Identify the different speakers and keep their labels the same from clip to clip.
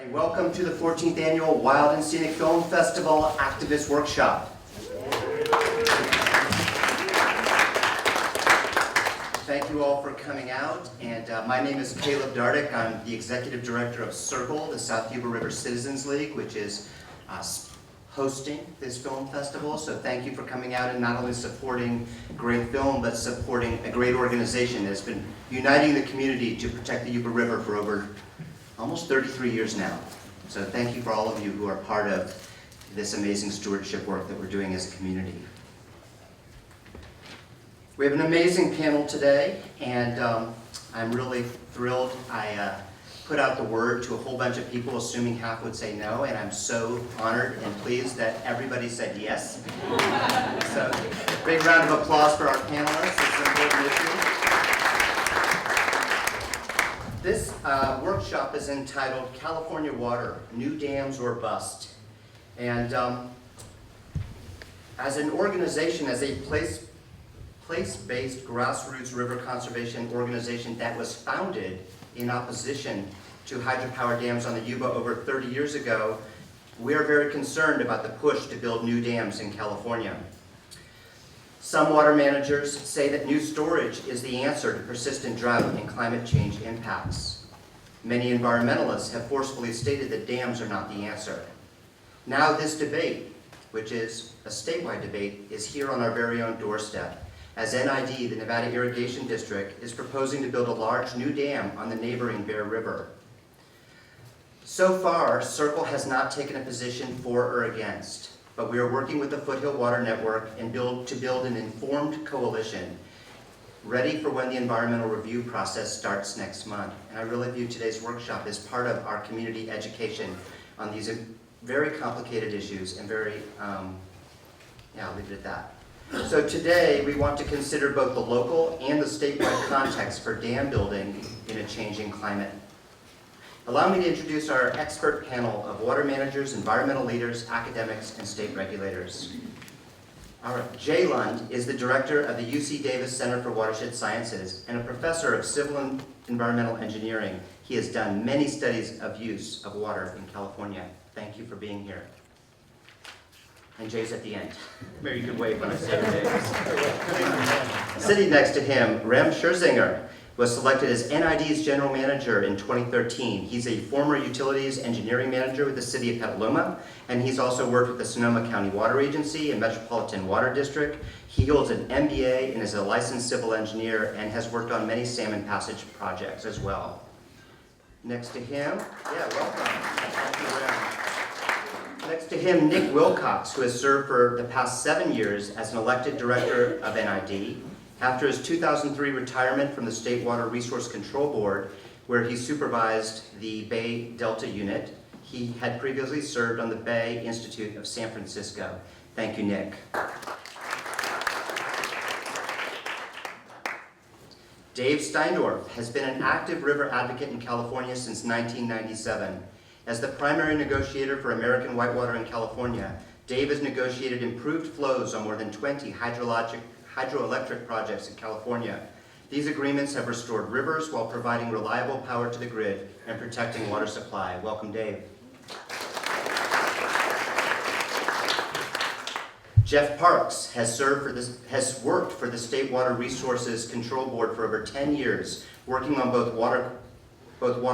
Speaker 1: Welcome to the 14th Annual Wild and Scenic Film Festival Activist Workshop. Thank you all for coming out, and my name is Caleb Dardick. I'm the Executive Director of CIRCLE, the South Yuba River Citizens League, which is hosting this film festival. So thank you for coming out and not only supporting great film, but supporting a great organization that has been uniting the community to protect the Yuba River for over almost 33 years now. So thank you for all of you who are part of this amazing stewardship work that we're doing as a community. We have an amazing panel today, and I'm really thrilled. I put out the word to a whole bunch of people, assuming half would say no, and I'm so honored and pleased that everybody said yes. So, big round of applause for our panelists. It's an important issue. This workshop is entitled California Water, New Dams or Bust. And as an organization, as a place-based grassroots river conservation organization that was founded in opposition to hydropower dams on the Yuba over 30 years ago, we are very concerned about the push to build new dams in California. Some water managers say that new storage is the answer to persistent drought and climate change impacts. Many environmentalists have forcefully stated that dams are not the answer. Now this debate, which is a statewide debate, is here on our very own doorstep, as NID, the Nevada Irrigation District, is proposing to build a large new dam on the neighboring Bear River. So far, CIRCLE has not taken a position for or against, but we are working with the Foothill Water Network and to build an informed coalition ready for when the environmental review process starts next month. And I really view today's workshop as part of our community education on these very complicated issues and very, I'll leave it at that. So today we want to consider both the local and the statewide context for dam building in a changing climate. Allow me to introduce our expert panel of water managers, environmental leaders, academics, and state regulators. Jay Lund is the director of the UC Davis Center for Watershed Sciences and a professor of civil and environmental engineering. He has done many studies of use of water in California. Thank you for being here. And Jay's at the end. Maybe you could wave when I say Jay. Sitting next to him, Rem Scherzinger was selected as NID's general manager in 2013. He's a former utilities engineering manager with the city of Petaluma, and he's also worked with the Sonoma County Water Agency and Metropolitan Water District. He holds an MBA and is a licensed civil engineer and has worked on many salmon passage projects as well. Next to him, welcome. Thank you, Rem. Next to him, Nick Wilcox, who has served for the past 7 years as an elected director of NID. After his 2003 retirement from the State Water Resource Control Board, where he supervised the Bay Delta unit, he had previously served on the Bay Institute of San Francisco. Thank you, Nick. Dave Steindorf has been an active river advocate in California since 1997. As the primary negotiator for American Whitewater in California, Dave has negotiated improved flows on more than 20 hydroelectric projects in California. These agreements have restored rivers while providing reliable power to the grid and protecting water supply. Welcome, Dave. Jeff Parks has worked for the State Water Resources Control Board for over 10 years, working on both water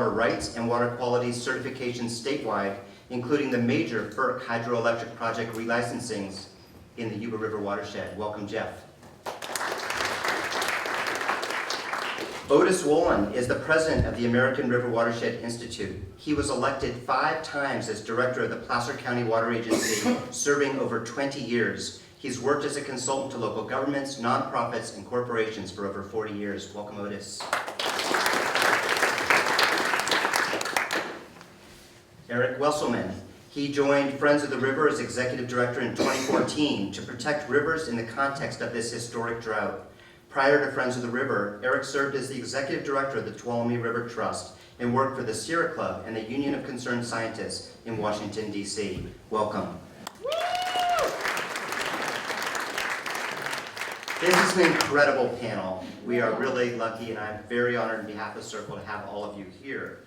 Speaker 1: rights and water quality certifications statewide, including the major FERC hydroelectric project relicensings in the Yuba River watershed. Welcome, Jeff. Otis Wolin is the president of the American River Watershed Institute. He was elected 5 times as director of the Placer County Water Agency, serving over 20 years. He's worked as a consultant to local governments, nonprofits, and corporations for over 40 years. Welcome, Otis. Eric Wesselman. He joined Friends of the River as executive director in 2014 to protect rivers in the context of this historic drought. Prior to Friends of the River, Eric served as the executive director of the Tuolumne River Trust and worked for the Sierra Club and the Union of Concerned Scientists in Washington, D.C. Welcome. This is an incredible panel. We are really lucky, and I'm very honored on behalf of CIRCLE to have all of you here.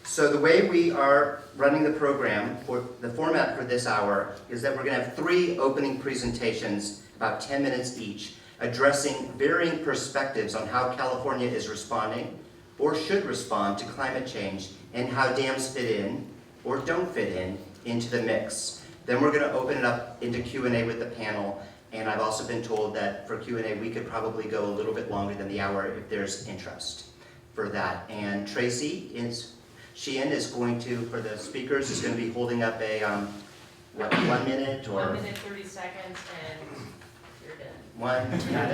Speaker 1: So the way we are running the program, or the format for this hour, is that we're going to have 3 opening presentations, about 10 minutes each, addressing varying perspectives on how California is responding, or should respond to climate change, and how dams fit in, or don't fit in, into the mix. Then we're going to open it up into Q&A with the panel, and I've also been told that for Q&A we could probably go a little bit longer than the hour if there's interest for that. And Tracy Sheehan is going to, for the speakers, is going to be holding up a, 1 minute or?
Speaker 2: 1 minute, 30 seconds, and you're done.
Speaker 1: One, got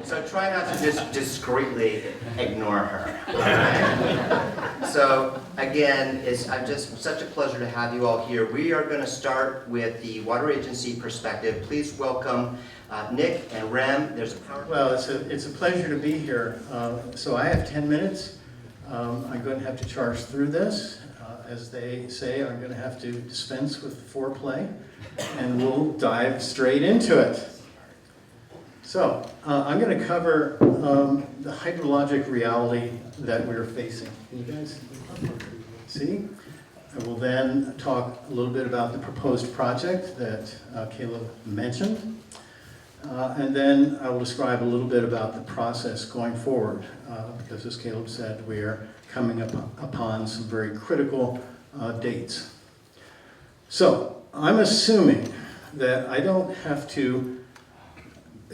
Speaker 1: it? So try not to just discreetly ignore her. All right? So again, it's just such a pleasure to have you all here. We are going to start with the Water Agency perspective. Please welcome Nick and Rem. There's a PowerPoint.
Speaker 3: Well, it's a pleasure to be here. So I have 10 minutes. I'm going to have to charge through this. As they say, I'm going to have to dispense with foreplay, and we'll dive straight into it. So I'm going to cover the hydrologic reality that we're facing. Can you guys see? I will then talk a little bit about the proposed project that Caleb mentioned. And then I will describe a little bit about the process going forward, because as Caleb said, we are coming upon some very critical dates. So I'm assuming that I don't have to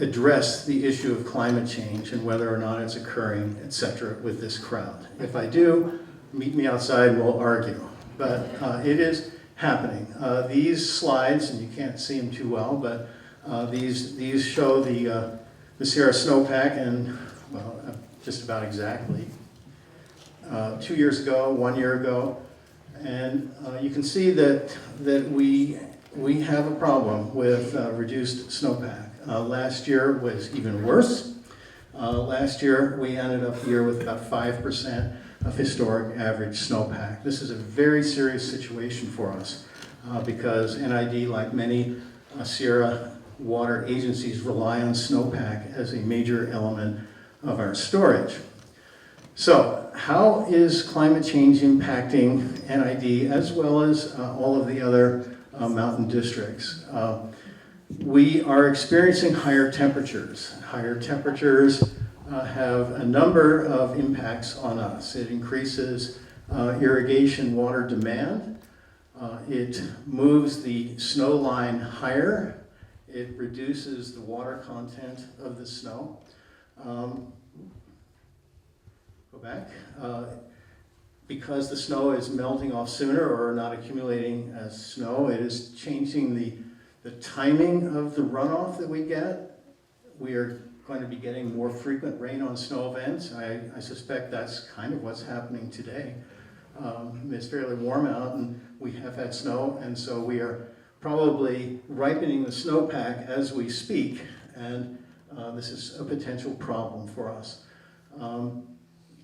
Speaker 3: address the issue of climate change and whether or not it's occurring, etc., with this crowd. If I do, meet me outside and we'll argue. But it is happening. These slides, and you can't see them too well, but these show the Sierra snowpack, and well, just about exactly 2 years ago, 1 year ago, and you can see that we have a problem with reduced snowpack. Last year was even worse. Last year we ended up the year with about 5% of historic average snowpack. This is a very serious situation for us because NID, like many Sierra water agencies, rely on snowpack as a major element of our storage. So how is climate change impacting NID as well as all of the other mountain districts? We are experiencing higher temperatures. Higher temperatures have a number of impacts on us. It increases irrigation water demand. It moves the snow line higher. It reduces the water content of the snow. Go back. Because the snow is melting off sooner or not accumulating as snow, it is changing the timing of the runoff that we get. We are going to be getting more frequent rain on snow events. I suspect that's kind of what's happening today. It's fairly warm out and we have had snow, and so we are probably ripening the snowpack as we speak, and this is a potential problem for us.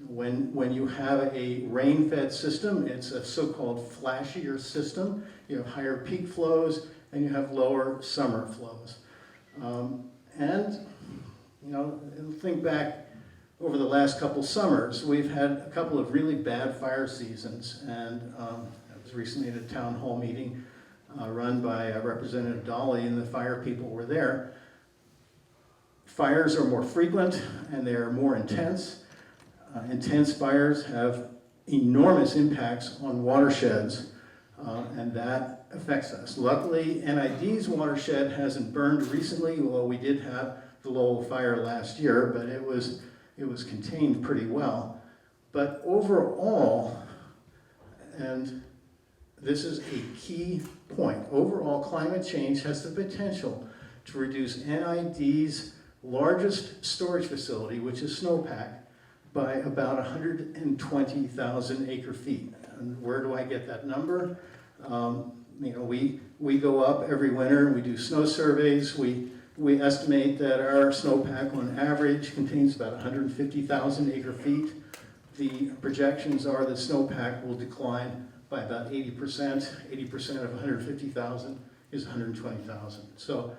Speaker 3: When you have a rain-fed system, it's a so-called flashier system. You have higher peak flows and you have lower summer flows. And you know, think back over the last couple summers, we've had a couple of really bad fire seasons, and I was recently at a town hall meeting run by Representative Dolly, and the fire people were there. Fires are more frequent and they are more intense. Intense fires have enormous impacts on watersheds, and that affects us. Luckily, NID's watershed hasn't burned recently, although we did have the Lowell fire last year, but it was contained pretty well. But overall, and this is a key point, overall climate change has the potential to reduce NID's largest storage facility, which is snowpack, by about 120,000 acre feet. And where do I get that number? You know, we go up every winter and we do snow surveys. We estimate that our snowpack on average contains about 150,000 acre feet. The projections are that snowpack will decline by about 80%. 80% of 150,000 is 120,000. So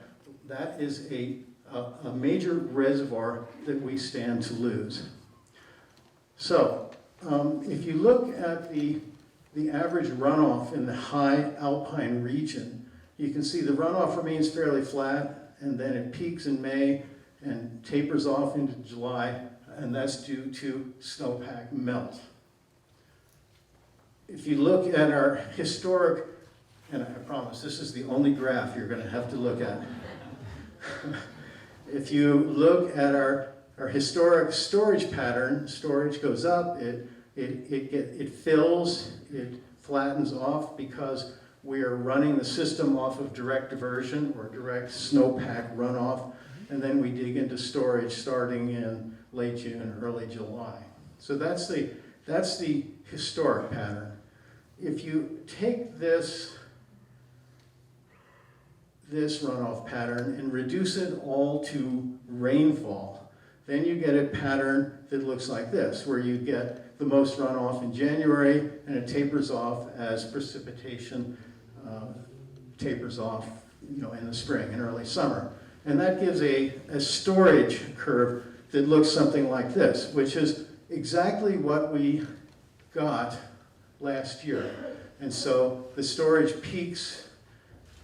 Speaker 3: that is a major reservoir that we stand to lose. So if you look at the average runoff in the high alpine region, you can see the runoff remains fairly flat, and then it peaks in May and tapers off into July, and that's due to snowpack melt. If you look at our historic, and I promise this is the only graph you're going to have to look at. If you look at our historic storage pattern, storage goes up, it fills, it flattens off because we are running the system off of direct diversion or direct snowpack runoff, and then we dig into storage starting in late June, early July. So that's the historic pattern. If you take this runoff pattern and reduce it all to rainfall, then you get a pattern that looks like this, where you get the most runoff in January and it tapers off as precipitation tapers off, in the spring and early summer. And that gives a storage curve that looks something like this, which is exactly what we got last year. And so the storage peaks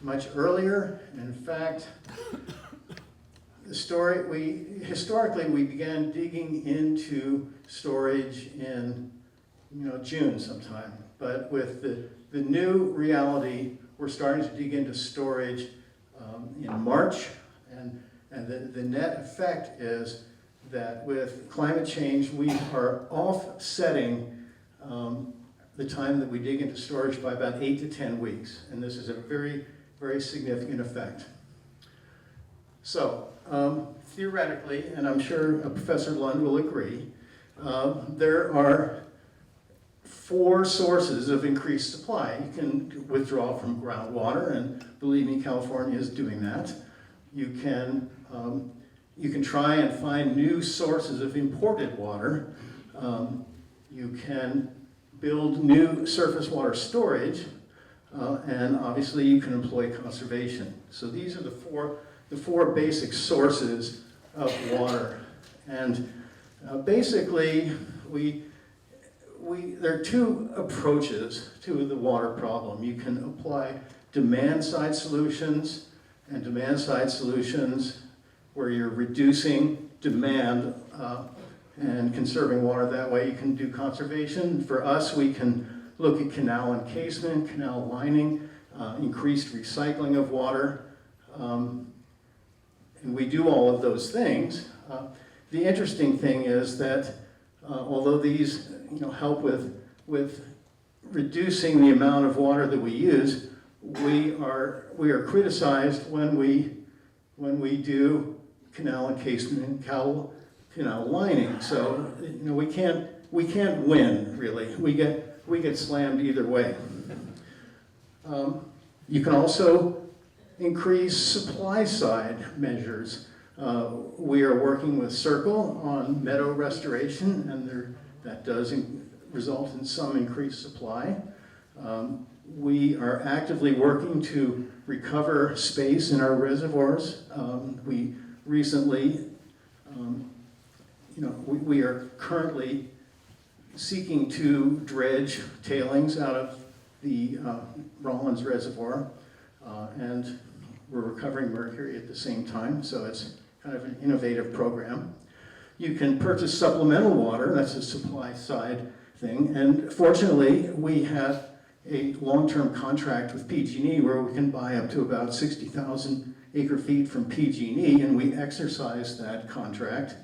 Speaker 3: much earlier. In fact, historically we began digging into storage in June sometime. But with the new reality, we're starting to dig into storage in March, and the net effect is that with climate change, we are offsetting the time that we dig into storage by about 8 to 10 weeks, and this is a very, very significant effect. So, theoretically, and I'm sure Professor Lund will agree, there are 4 sources of increased supply. You can withdraw from groundwater, and believe me, California is doing that. You can try and find new sources of imported water. You can build new surface water storage, and obviously you can employ conservation. So these are the four basic sources of water. And basically, there are 2 approaches to the water problem. You can apply demand-side solutions, and demand-side solutions where you're reducing demand and conserving water that way. You can do conservation. For us, we can look at canal encasement, canal lining, increased recycling of water, and we do all of those things. The interesting thing is that although these help with reducing the amount of water that we use, we are criticized when we do canal encasement and canal lining. So we can't win really. We get slammed either way. You can also increase supply side measures. We are working with Circle on meadow restoration, and that does result in some increased supply. We are actively working to recover space in our reservoirs. We recently, we are currently seeking to dredge tailings out of the Rawlins Reservoir, and we're recovering mercury at the same time, so it's kind of an innovative program. You can purchase supplemental water, that's a supply side thing, and fortunately we have a long-term contract with PG&E where we can buy up to about 60,000 acre-feet from PG&E, and we exercise that contract.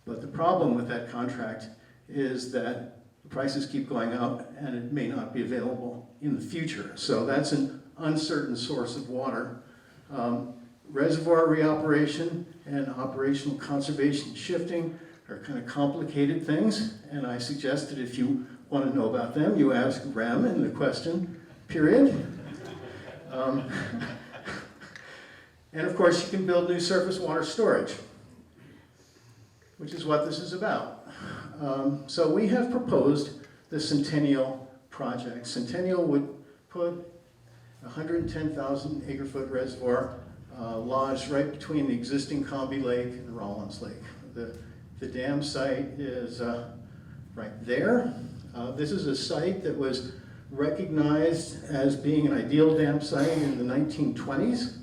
Speaker 3: But the problem with that contract is that the prices keep going up and it may not be available in the future. So that's an uncertain source of water. Reservoir reoperation and operational conservation shifting are kind of complicated things, and I suggest that if you want to know about them, you ask Rem in the question period. And of course, you can build new surface water storage, which is what this is about. So we have proposed the Centennial Project. Centennial would put 110,000 acre-foot reservoir lodged right between the existing Combi Lake and Rawlins Lake. The dam site is right there. This is a site that was recognized as being an ideal dam site in the 1920s.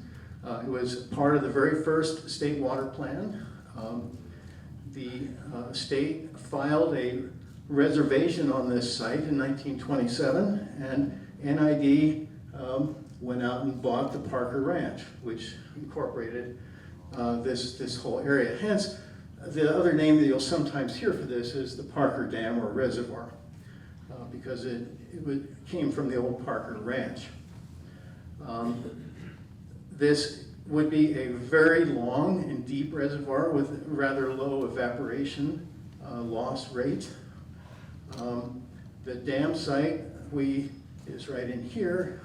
Speaker 3: It was part of the very first state water plan. The state filed a reservation on this site in 1927, and NID went out and bought the Parker Ranch, which incorporated this whole area. Hence, the other name that you'll sometimes hear for this is the Parker Dam or Reservoir, because it came from the old Parker Ranch. This would be a very long and deep reservoir with rather low evaporation loss rate. The dam site is right in here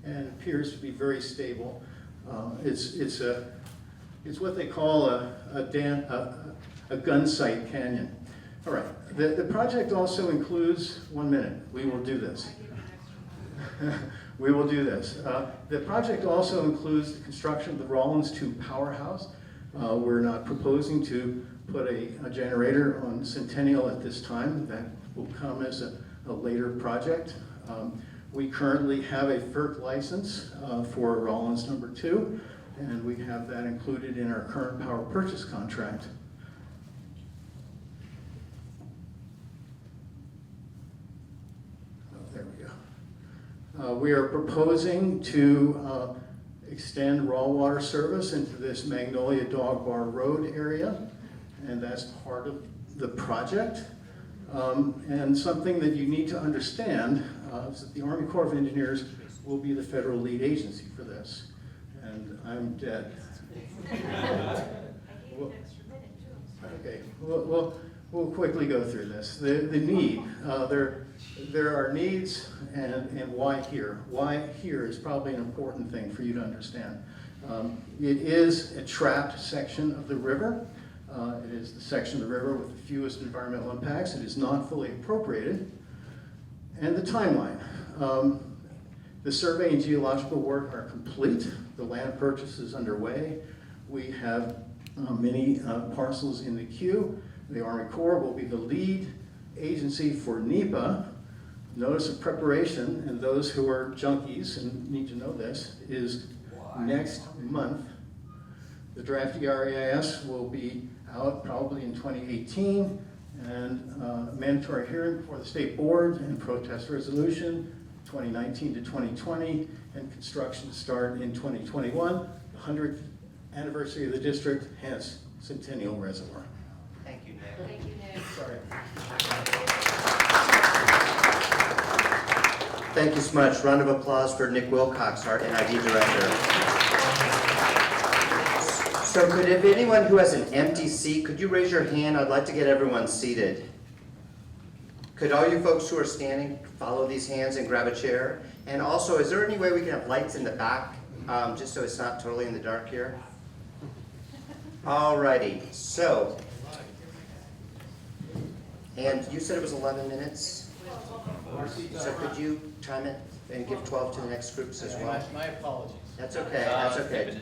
Speaker 3: and appears to be very stable. It's what they call a gun site canyon. All right, the project also includes, 1 minute, we will do this. We will do this. The project also includes the construction of the Rawlins 2 powerhouse. We're not proposing to put a generator on Centennial at this time. That will come as a later project. We currently have a FERC license for Rawlins number 2, and we have that included in our current power purchase contract. There we go. We are proposing to extend raw water service into this Magnolia Dog Bar Road area, and that's part of the project. And something that you need to understand is that the Army Corps of Engineers will be the federal lead agency for this, and I'm dead. Okay, we'll quickly go through this. The need, there are needs, and why here? Why here is probably an important thing for you to understand. It is a trapped section of the river. It is the section of the river with the fewest environmental impacts. It is not fully appropriated. And the timeline. The survey and geological work are complete. The land purchase is underway. We have many parcels in the queue. The Army Corps will be the lead agency for NEPA. Notice of preparation, and those who are junkies and need to know this, is next month. The draft ERAS will be out probably in 2018, and mandatory hearing before the state board and protest resolution 2019 to 2020, and construction to start in 2021, the 100th anniversary of the district, hence Centennial Reservoir.
Speaker 1: Thank you, Nick.
Speaker 2: Thank you, Nick.
Speaker 3: Sorry.
Speaker 1: Thank you so much. Round of applause for Nick Wilcox, our NID director. So could, if anyone who has an empty seat, could you raise your hand? I'd like to get everyone seated. Could all you folks who are standing follow these hands and grab a chair? And also, is there any way we can have lights in the back, just so it's not totally in the dark here? Alrighty, so, and you said it was 11 minutes? So could you time it and give 12 to the next groups as well?
Speaker 4: My apologies.
Speaker 1: That's okay, that's okay.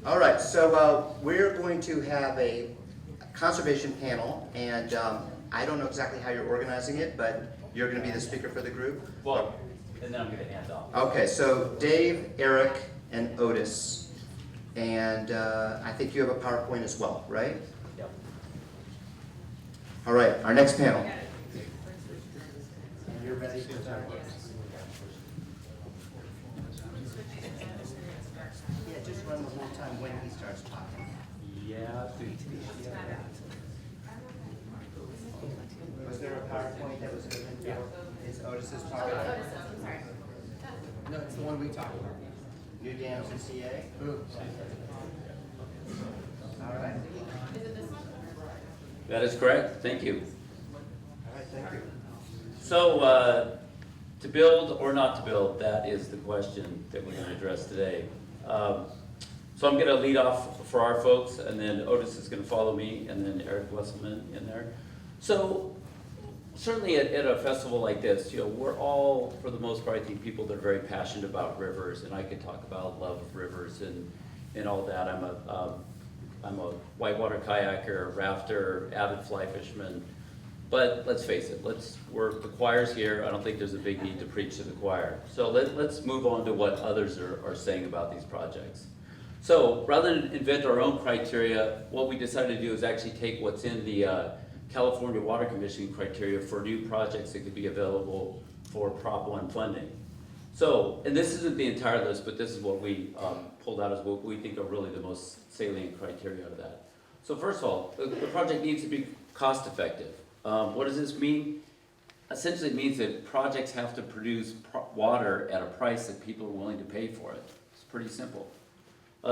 Speaker 1: All right, so we're going to have a conservation panel, and I don't know exactly how you're organizing it, but you're going to be the speaker for the group?
Speaker 4: Well, and then I'm going to hand off.
Speaker 1: Okay, so Dave, Eric, and Otis. And I think you have a PowerPoint as well, right?
Speaker 4: Yep.
Speaker 1: All right, our next panel.
Speaker 3: You're ready to start.
Speaker 1: Yeah, just run the whole time when he starts talking.
Speaker 4: Yeah.
Speaker 1: Was there a PowerPoint that was given? Yeah. It's Otis's PowerPoint.
Speaker 2: I'm sorry.
Speaker 5: No, it's the one we talked about.
Speaker 1: New dams and CA? All right.
Speaker 2: Is it this one?
Speaker 6: That is correct. Thank you.
Speaker 1: All right, thank you.
Speaker 6: So, to build or not to build, that is the question that we're going to address today. So I'm going to lead off for our folks, and then Otis is going to follow me, and then Eric Wesselman in there. So certainly at a festival like this, you know, we're all, for the most part, I think, people that are very passionate about rivers, and I could talk about love of rivers and all that. I'm a whitewater kayaker, rafter, avid fly fisherman, But let's face it, the choir's here, I don't think there's a big need to preach to the choir. So let's move on to what others are saying about these projects. So rather than invent our own criteria, what we decided to do is actually take what's in the California Water Commission criteria for new projects that could be available for Prop 1 funding. So, and this isn't the entire list, but this is what we pulled out as what we think are really the most salient criteria out of that. So first of all, the project needs to be cost effective. What does this mean? Essentially it means that projects have to produce water at a price that people are willing to pay for it. It's pretty simple.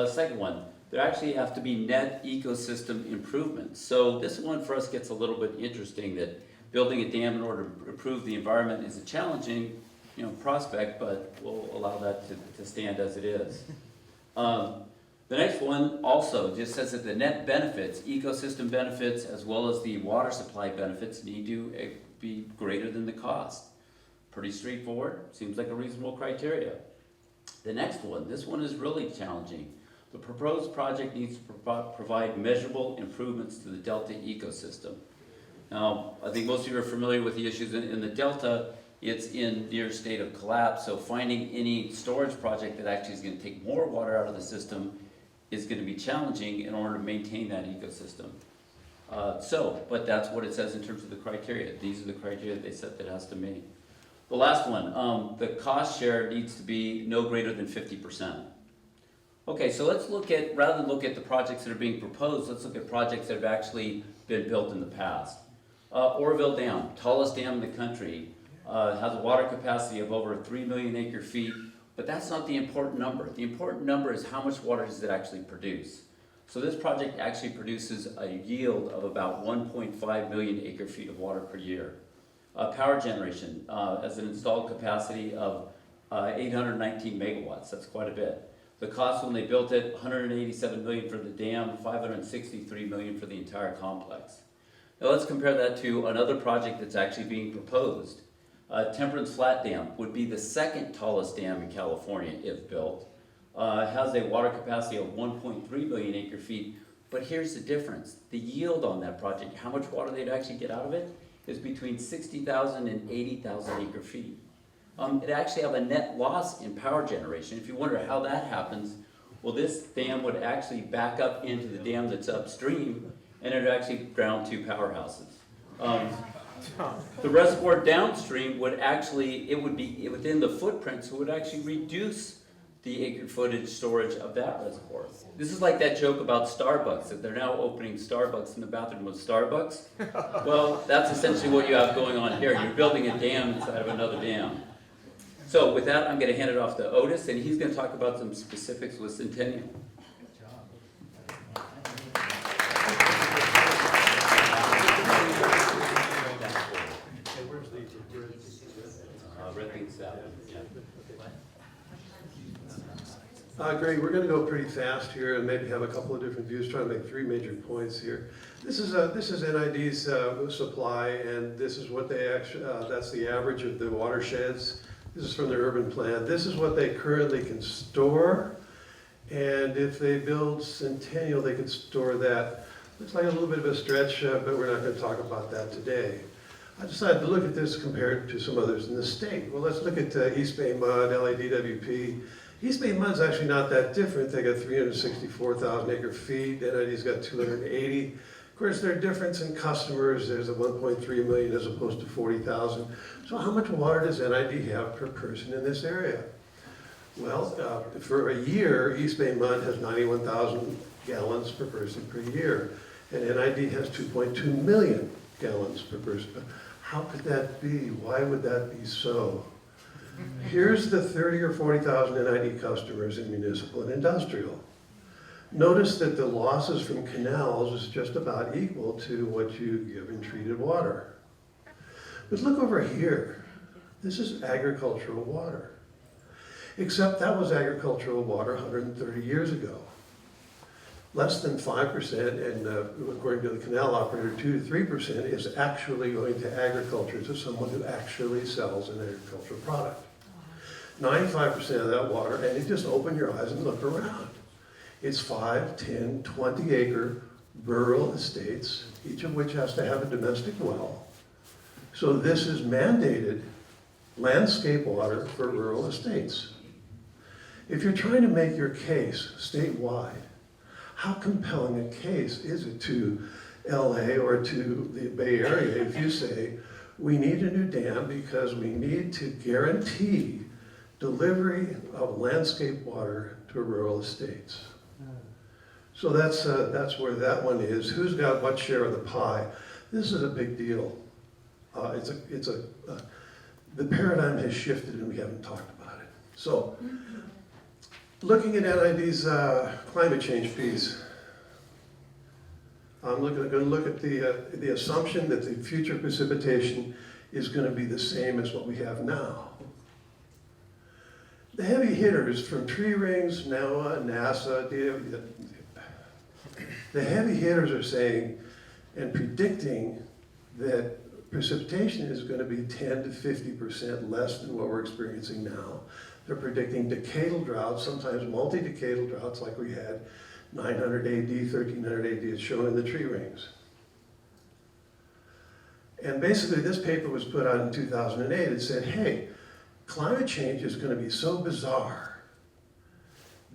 Speaker 6: Second one, there actually have to be net ecosystem improvements. So this one for us gets a little bit interesting, that building a dam in order to improve the environment is a challenging prospect, but we'll allow that to stand as it is. The next one also just says that the net benefits, ecosystem benefits, as well as the water supply benefits need to be greater than the cost. Pretty straightforward, seems like a reasonable criteria. The next one, this one is really challenging. The proposed project needs to provide measurable improvements to the Delta ecosystem. Now, I think most of you are familiar with the issues in the Delta. It's in near state of collapse, so finding any storage project that actually is going to take more water out of the system is going to be challenging in order to maintain that ecosystem. But that's what it says in terms of the criteria. These are the criteria they said that has to meet. The last one, the cost share needs to be no greater than 50%. Okay, so let's look at, rather than look at the projects that are being proposed, let's look at projects that have actually been built in the past. Oroville Dam, tallest dam in the country, has a water capacity of over 3 million acre feet, but that's not the important number. The important number is how much water does it actually produce. So this project actually produces a yield of about 1.5 million acre feet of water per year. Power generation has an installed capacity of 819 megawatts, that's quite a bit. The cost when they built it, 187 million for the dam, 563 million for the entire complex. Now let's compare that to another project that's actually being proposed. Temperance Flat Dam would be the second tallest dam in California if built. It has a water capacity of 1.3 million acre feet, but here's the difference. The yield on that project, how much water they'd actually get out of it, is between 60,000 and 80,000 acre feet. It actually have a net loss in power generation. If you wonder how that happens, well, this dam would actually back up into the dam that's upstream, and it would actually ground 2 powerhouses. The reservoir downstream would actually, it would be within the footprint, so it would actually reduce the acre footage storage of that reservoir. This is like that joke about Starbucks, that they're now opening Starbucks in the bathroom of Starbucks. Well, that's essentially what you have going on here. You're building a dam inside of another dam. So with that, I'm going to hand it off to Otis, and he's going to talk about some specifics with Centennial. Red bean salad.
Speaker 7: Great, we're going to go pretty fast here and maybe have a couple of different views, trying to make 3 major points here. This is NID's supply, and this is what they actually, that's the average of the watersheds. This is from the urban plan. This is what they currently can store, and if they build Centennial, they could store that. Looks like a little bit of a stretch, but we're not going to talk about that today. I decided to look at this compared to some others in the state. Well, let's look at East Bay Mud, LADWP. East Bay Mud's actually not that different. They got 364,000 acre feet. NID's got 280. Of course, there's a difference in customers. There's a 1.3 million as opposed to 40,000. So how much water does NID have per person in this area? Well, for a year, East Bay Mud has 91,000 gallons per person per year. And NID has 2.2 million gallons per person. How could that be? Why would that be so? Here's the 30 or 40,000 NID customers in municipal and industrial. Notice that the losses from canals is just about equal to what you give in treated water. But look over here. This is agricultural water. Except that was agricultural water 130 years ago. Less than 5%, and according to the canal operator, 2 to 3% is actually going to agriculture, to someone who actually sells an agricultural product. 95% of that water, and you just open your eyes and look around. It's 5, 10, 20 acre rural estates, each of which has to have a domestic well. So this is mandated landscape water for rural estates. If you're trying to make your case statewide, how compelling a case is it to LA or to the Bay Area if you say, we need a new dam because we need to guarantee delivery of landscape water to rural estates? So that's where that one is. Who's got what share of the pie? This is a big deal. The paradigm has shifted and we haven't talked about it. So, looking at NID's climate change piece, I'm going to look at the assumption that the future precipitation is going to be the same as what we have now. The heavy hitters from tree rings, NOAA, NASA, the heavy hitters are saying and predicting that precipitation is going to be 10 to 50% less than what we're experiencing now. They're predicting decadal droughts, sometimes multi-decadal droughts like we had 900 AD, 1300 AD, it's shown in the tree rings. And basically this paper was put out in 2008. It said, hey, climate change is going to be so bizarre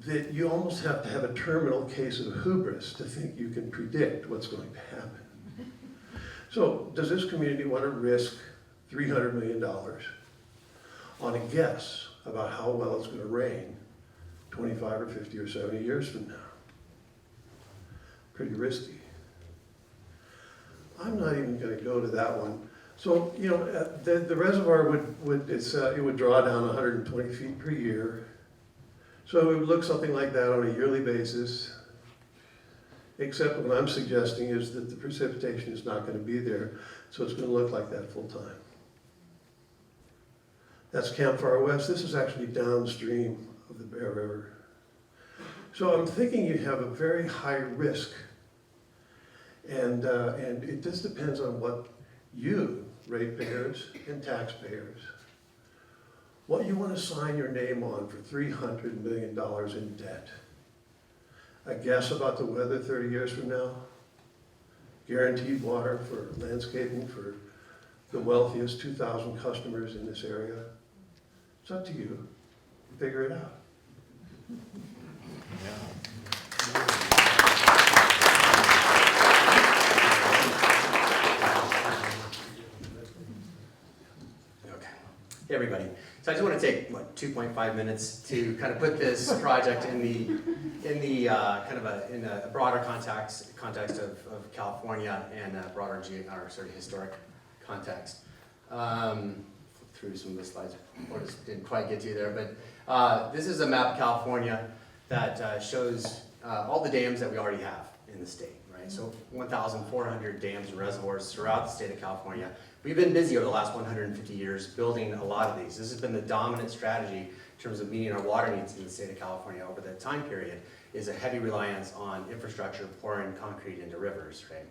Speaker 7: that you almost have to have a terminal case of hubris to think you can predict what's going to happen. So does this community want to risk $300 million on a guess about how well it's going to rain 25 or 50 or 70 years from now? Pretty risky. I'm not even going to go to that one. So, you know, the reservoir would draw down 120 feet per year. So it would look something like that on a yearly basis, except what I'm suggesting is that the precipitation is not going to be there, so it's going to look like that full time. That's Camp Far West. This is actually downstream of the Bear River. So I'm thinking you have a very high risk, and it just depends on what you, ratepayers and taxpayers, what you want to sign your name on for $300 million in debt. A guess about the weather 30 years from now? Guaranteed water for landscaping for the wealthiest 2,000 customers in this area? It's up to you. Figure it out.
Speaker 5: Okay. Hey, everybody. So I just want to take, 2.5 minutes to kind of put this project in a broader context of California and a broader sort of historic context. Flip through some of the slides, or just didn't quite get to there, but this is a map of California that shows all the dams that we already have in the state, right? So 1,400 dams and reservoirs throughout the state of California. We've been busy over the last 150 years building a lot of these. This has been the dominant strategy in terms of meeting our water needs in the state of California over that time period, is a heavy reliance on infrastructure pouring concrete into rivers, right?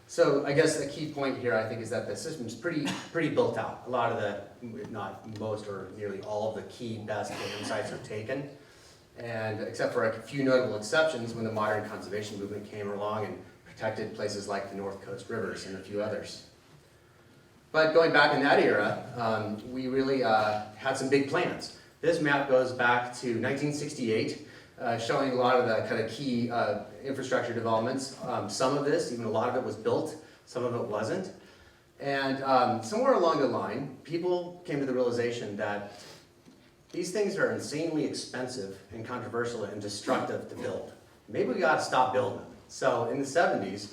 Speaker 5: So I guess a key point here, I think, is that the system's pretty built out. A lot of the, if not most or nearly all of the key best dam sites are taken. And except for a few notable exceptions when the modern conservation movement came along and protected places like the North Coast rivers and a few others. But going back in that era, we really had some big plans. This map goes back to 1968, showing a lot of the kind of key infrastructure developments. Some of this, even a lot of it was built, some of it wasn't. And somewhere along the line, people came to the realization that these things are insanely expensive and controversial and destructive to build. Maybe we gotta stop building them. So in the 70s,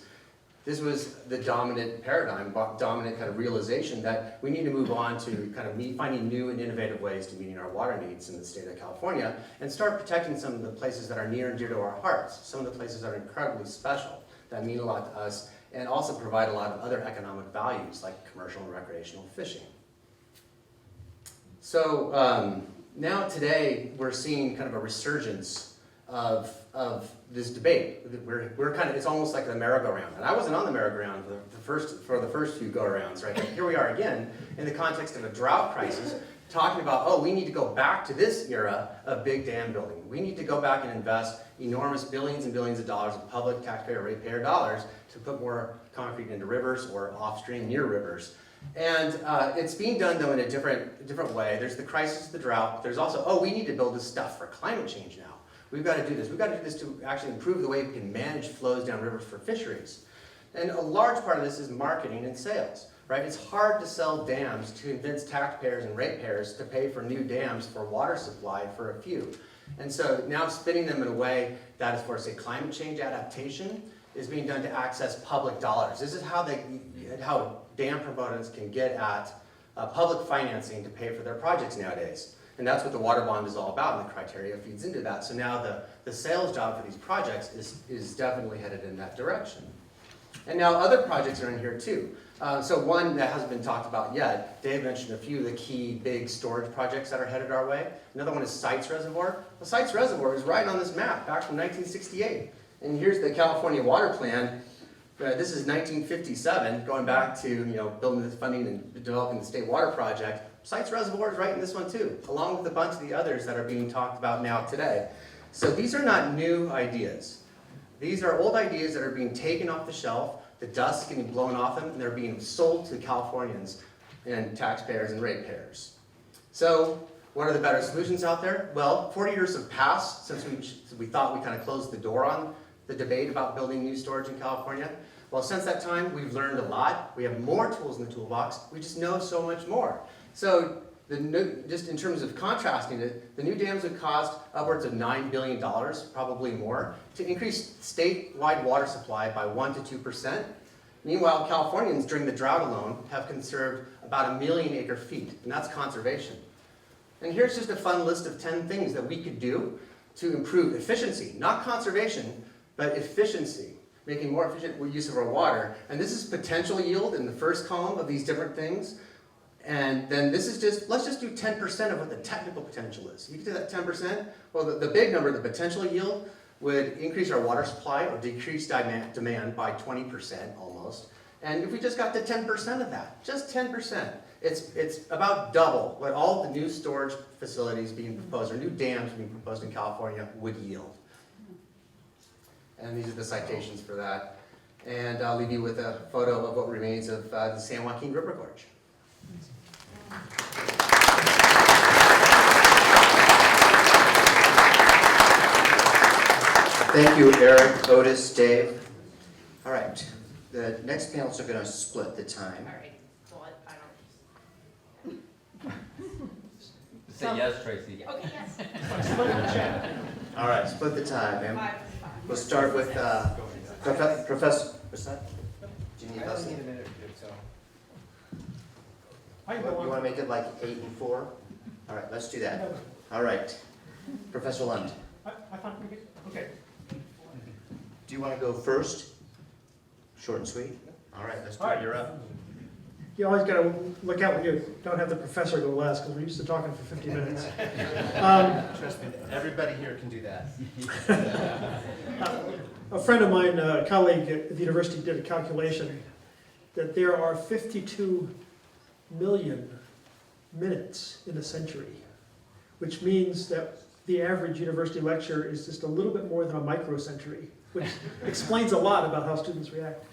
Speaker 5: this was the dominant paradigm, dominant kind of realization that we need to move on to kind of finding new and innovative ways to meeting our water needs in the state of California and start protecting some of the places that are near and dear to our hearts, some of the places that are incredibly special, that mean a lot to us, and also provide a lot of other economic values like commercial and recreational fishing. So now today we're seeing kind of a resurgence of this debate. We're kind of, it's almost like the merry-go-round. And I wasn't on the merry-go-round for the first few go-arounds, right? But here we are again in the context of a drought crisis, talking about, oh, we need to go back to this era of big dam building. We need to go back and invest enormous billions and billions of dollars of public taxpayer ratepayer dollars to put more concrete into rivers or offstream near rivers. And it's being done though in a different way. There's the crisis of the drought. There's also, oh, we need to build this stuff for climate change now. We've got to do this. We've got to do this to actually improve the way we can manage flows down rivers for fisheries. And a large part of this is marketing and sales, right? It's hard to sell dams to convince taxpayers and ratepayers to pay for new dams for water supply for a few. And so now spinning them in a way that is for, say, climate change adaptation is being done to access public dollars. This is how dam proponents can get at public financing to pay for their projects nowadays. And that's what the water bond is all about, and the criteria feeds into that. So now the sales job for these projects is definitely headed in that direction. And now other projects are in here too. So one that hasn't been talked about yet, Dave mentioned a few of the key big storage projects that are headed our way. Another one is Sites Reservoir. The Sites Reservoir is right on this map, back from 1968. And here's the California Water Plan. This is 1957, going back to building this funding and developing the state water project. Sites Reservoir is right in this one too, along with a bunch of the others that are being talked about now today. So these are not new ideas. These are old ideas that are being taken off the shelf, the dust is getting blown off them, and they're being sold to Californians and taxpayers and ratepayers. So what are the better solutions out there? Well, 40 years have passed since we thought we kind of closed the door on the debate about building new storage in California. Well, since that time, we've learned a lot. We have more tools in the toolbox. We just know so much more. So just in terms of contrasting it, the new dams would cost upwards of $9 billion, probably more, to increase statewide water supply by 1% to 2%. Meanwhile, Californians during the drought alone have conserved about 1 million acre feet, and that's conservation. And here's just a fun list of 10 things that we could do to improve efficiency, not conservation, but efficiency, making more efficient use of our water. And this is potential yield in the first column of these different things. And then this is just, let's just do 10% of what the technical potential is. You can do that 10%. Well, the big number, the potential yield, would increase our water supply or decrease demand by 20% almost. And if we just got to 10% of that, just 10%, it's about double what all the new storage facilities being proposed, or new dams being proposed in California would yield. And these are the citations for that. And I'll leave you with a photo of what remains of the San Joaquin River Gorge.
Speaker 1: Thank you, Eric, Otis, Dave. All right, the next panelists are going to split the time.
Speaker 2: All right, well, I don't.
Speaker 4: Say yes, Tracy.
Speaker 2: Okay, yes.
Speaker 1: All right, split the time, ma'am.
Speaker 2: 5.
Speaker 1: We'll start with Professor, what's that? Do you need
Speaker 5: I
Speaker 1: less?
Speaker 5: only need a minute or two, so.
Speaker 1: You want to make it like 8 and 4? All right, let's do that. All right, Professor Lund.
Speaker 8: I thought we could, okay.
Speaker 1: Do you want to go first? Short and sweet? All right, let's do
Speaker 8: All
Speaker 1: it.
Speaker 8: right.
Speaker 1: You're up.
Speaker 8: You always got to look out when you don't have the professor go last, because we're used to talking for 50 minutes.
Speaker 1: Trust me, everybody here can do that.
Speaker 8: A friend of mine, a colleague at the university, did a calculation that there are 52 million minutes in a century, which means that the average university lecture is just a little bit more than a microcentury, which explains a lot about how students react.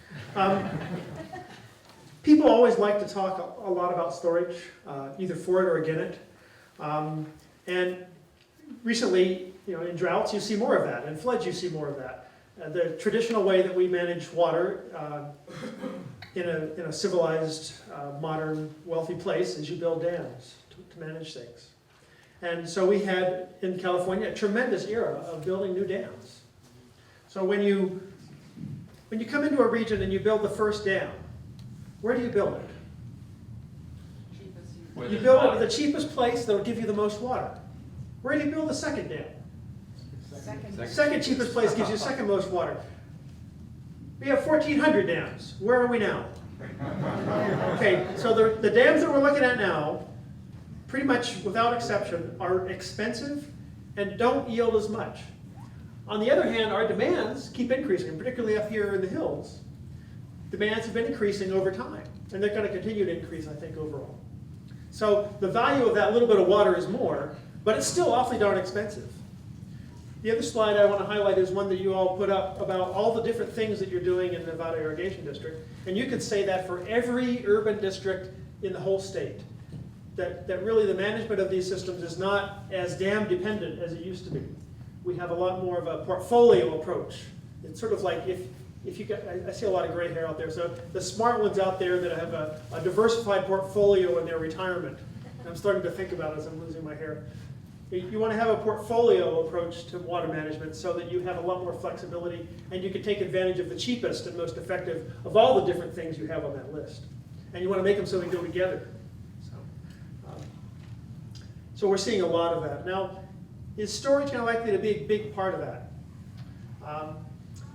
Speaker 8: People always like to talk a lot about storage, either for it or against it. And recently, in droughts, you see more of that. In floods, you see more of that. The traditional way that we manage water in a civilized, modern, wealthy place is you build dams to manage things. And so we had, in California, a tremendous era of building new dams. So when you come into a region and you build the first dam, where do you build it? You build it at the cheapest place that will give you the most water. Where do you build the second dam? Second cheapest place gives you second most water. We have 1,400 dams. Where are we now? Okay, so the dams that we're looking at now, pretty much without exception, are expensive and don't yield as much. On the other hand, our demands keep increasing, and particularly up here in the hills. Demands have been increasing over time, and they're going to continue to increase, I think, overall. So the value of that little bit of water is more, but it's still awfully darn expensive. The other slide I want to highlight is one that you all put up about all the different things that you're doing in the Nevada Irrigation District. And you could say that for every urban district in the whole state. That really the management of these systems is not as dam dependent as it used to be. We have a lot more of a portfolio approach. It's sort of like if you got, I see a lot of gray hair out there, so the smart ones out there that have a diversified portfolio in their retirement. And I'm starting to think about it as I'm losing my hair. You want to have a portfolio approach to water management so that you have a lot more flexibility and you can take advantage of the cheapest and most effective of all the different things you have on that list. And you want to make them so they go together. So we're seeing a lot of that. Now, is storage kind of likely to be a big part of that?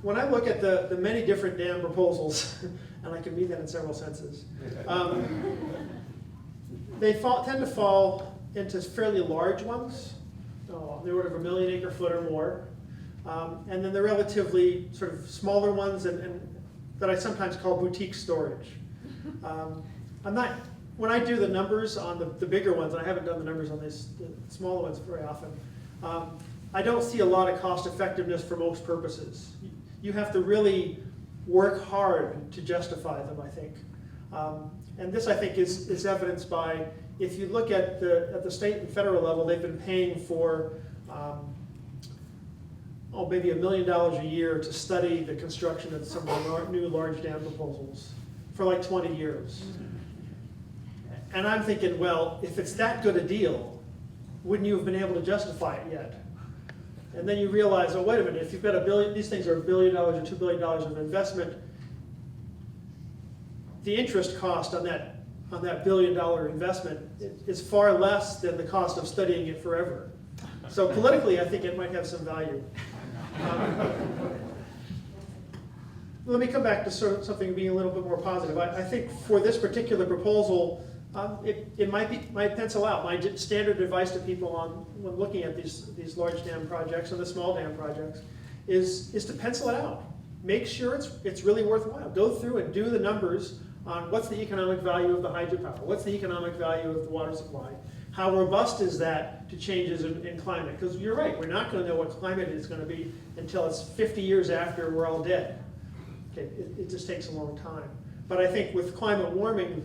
Speaker 8: When I look at the many different dam proposals, and I can mean that in several senses, they tend to fall into fairly large ones, on the order of 1 million acre foot or more, and then the relatively sort of smaller ones and that I sometimes call boutique storage. When I do the numbers on the bigger ones, and I haven't done the numbers on the smaller ones very often, I don't see a lot of cost effectiveness for most purposes. You have to really work hard to justify them, I think. And this, I think, is evidenced by, if you look at the state and federal level, they've been paying for maybe $1 million a year to study the construction of some of the new large dam proposals for like 20 years. And I'm thinking, well, if it's that good a deal, wouldn't you have been able to justify it yet? And then you realize, oh, wait a minute, if you've got $1 billion, these things are $1 billion or $2 billion of investment, the interest cost on that $1 billion investment is far less than the cost of studying it forever. So politically, I think it might have some value. Let me come back to sort of something being a little bit more positive. I think for this particular proposal, it might pencil out. My standard advice to people when looking at these large dam projects and the small dam projects is to pencil it out. Make sure it's really worthwhile. Go through and do the numbers on what's the economic value of the hydropower, what's the economic value of the water supply, how robust is that to changes in climate? Because you're right, we're not going to know what climate is going to be until it's 50 years after we're all dead. Okay, it just takes a long time. But I think with climate warming,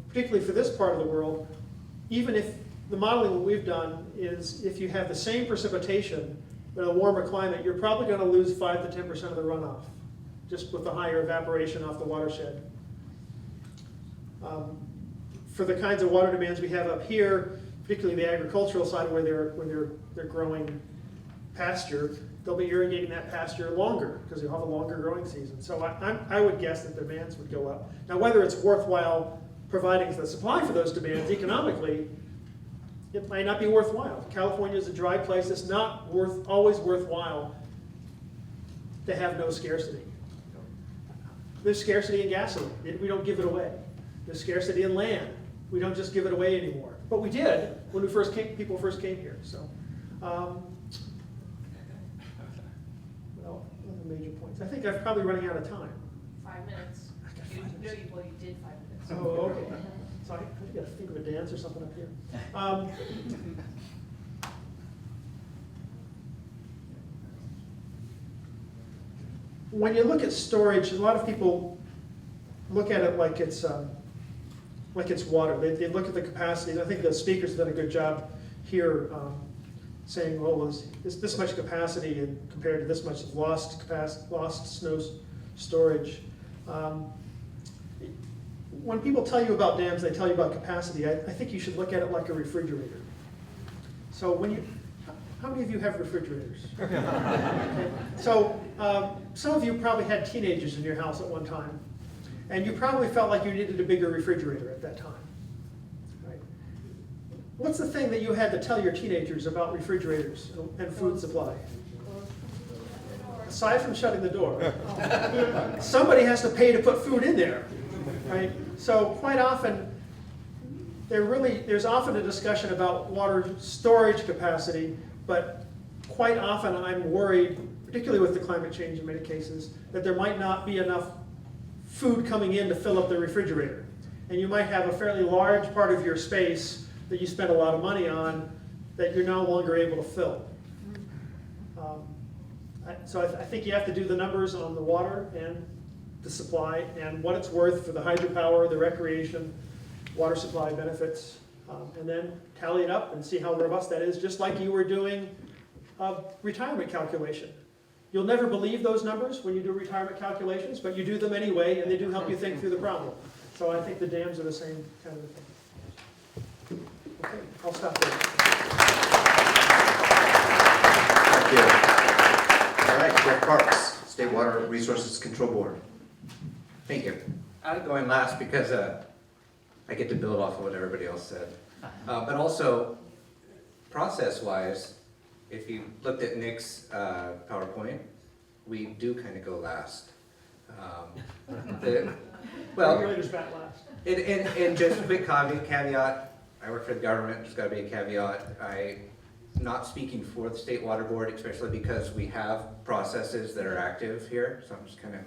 Speaker 8: particularly for this part of the world, even if the modeling that we've done is if you have the same precipitation in a warmer climate, you're probably going to lose 5 to 10% of the runoff, just with the higher evaporation off the watershed. For the kinds of water demands we have up here, particularly the agricultural side where they're growing pasture, they'll be irrigating that pasture longer because they'll have a longer growing season. So I would guess that demands would go up. Now, whether it's worthwhile providing the supply for those demands economically, it might not be worthwhile. California is a dry place. It's not always worthwhile to have no scarcity. There's scarcity in gasoline. We don't give it away. There's scarcity in land. We don't just give it away anymore. But we did when people first came here. So, well, what are the major points? I think I'm probably running out of time.
Speaker 2: 5 minutes. You did 5 minutes.
Speaker 8: Oh, okay. So I got to think of a dance or something up here. When you look at storage, a lot of people look at it like it's water. They look at the capacity. I think the speakers have done a good job here saying, well, there's this much capacity and compared to this much lost snow storage. When people tell you about dams, they tell you about capacity. I think you should look at it like a refrigerator. So how many of you have refrigerators? Okay. So some of you probably had teenagers in your house at one time, and you probably felt like you needed a bigger refrigerator at that time. Right? What's the thing that you had to tell your teenagers about refrigerators and food supply? Aside from shutting the door, somebody has to pay to put food in there, right? So quite often, there's often a discussion about water storage capacity, but quite often I'm worried, particularly with the climate change in many cases, that there might not be enough food coming in to fill up the refrigerator. And you might have a fairly large part of your space that you spent a lot of money on that you're no longer able to fill. So I think you have to do the numbers on the water and the supply and what it's worth for the hydropower, the recreation, water supply benefits, and then tally it up and see how robust that is, just like you were doing a retirement calculation. You'll never believe those numbers when you do retirement calculations, but you do them anyway, and they do help you think through the problem. So I think the dams are the same kind of thing. Okay, I'll stop there.
Speaker 1: Thank you. All right, Jeff Parks, State Water Resources Control Board.
Speaker 9: Thank you. I'm going last because I get to build off of what everybody else said. But also, process-wise, if you looked at Nick's PowerPoint, we do kind of go last. Well,
Speaker 8: Regulators back last.
Speaker 9: and just a quick caveat, I work for the government, there's gotta be a caveat. I'm not speaking for the State Water Board, especially because we have processes that are active here, so I'm just kind of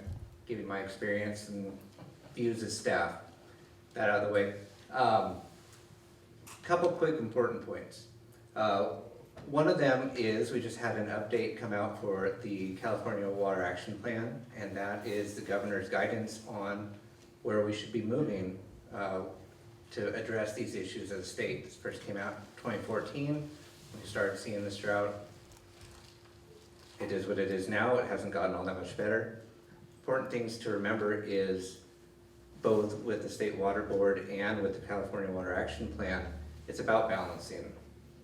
Speaker 9: giving my experience and views as staff. That out of the way. Couple quick important points. One of them is we just had an update come out for the California Water Action Plan, and that is the governor's guidance on where we should be moving to address these issues as a state. This first came out in 2014. We started seeing this drought. It is what it is now. It hasn't gotten all that much better. Important things to remember is both with the State Water Board and with the California Water Action Plan, it's about balancing.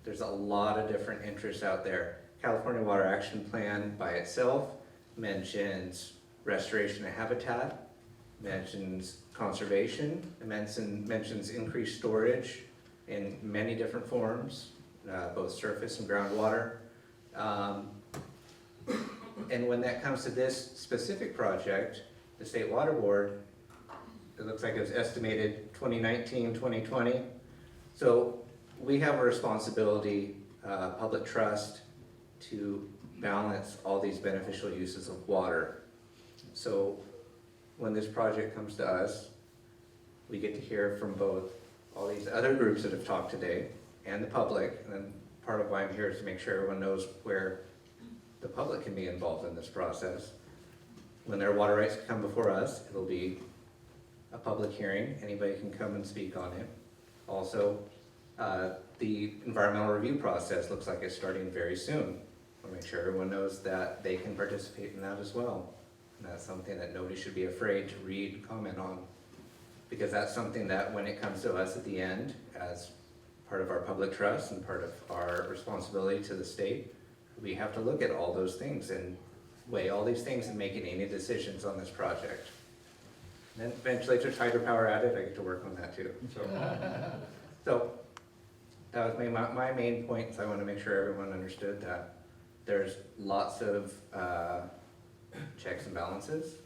Speaker 9: There's a lot of different interests out there. California Water Action Plan by itself mentions restoration of habitat, mentions conservation, it mentions increased storage in many different forms, both surface and groundwater. And when that comes to this specific project, the State Water Board, it looks like it was estimated 2019, 2020. So we have a responsibility, public trust, to balance all these beneficial uses of water. So when this project comes to us, we get to hear from both all these other groups that have talked today and the public. And then part of why I'm here is to make sure everyone knows where the public can be involved in this process. When their water rights come before us, it'll be a public hearing. Anybody can come and speak on it. Also, the environmental review process looks like it's starting very soon. I'll make sure everyone knows that they can participate in that as well. And that's something that nobody should be afraid to read, comment on, because that's something that when it comes to us at the end, as part of our public trust and part of our responsibility to the state, we have to look at all those things and weigh all these things and making any decisions on this project. And then eventually if there's hydropower added, I get to work on that too. So that was my main points. I want to make sure everyone understood that there's lots of checks and balances.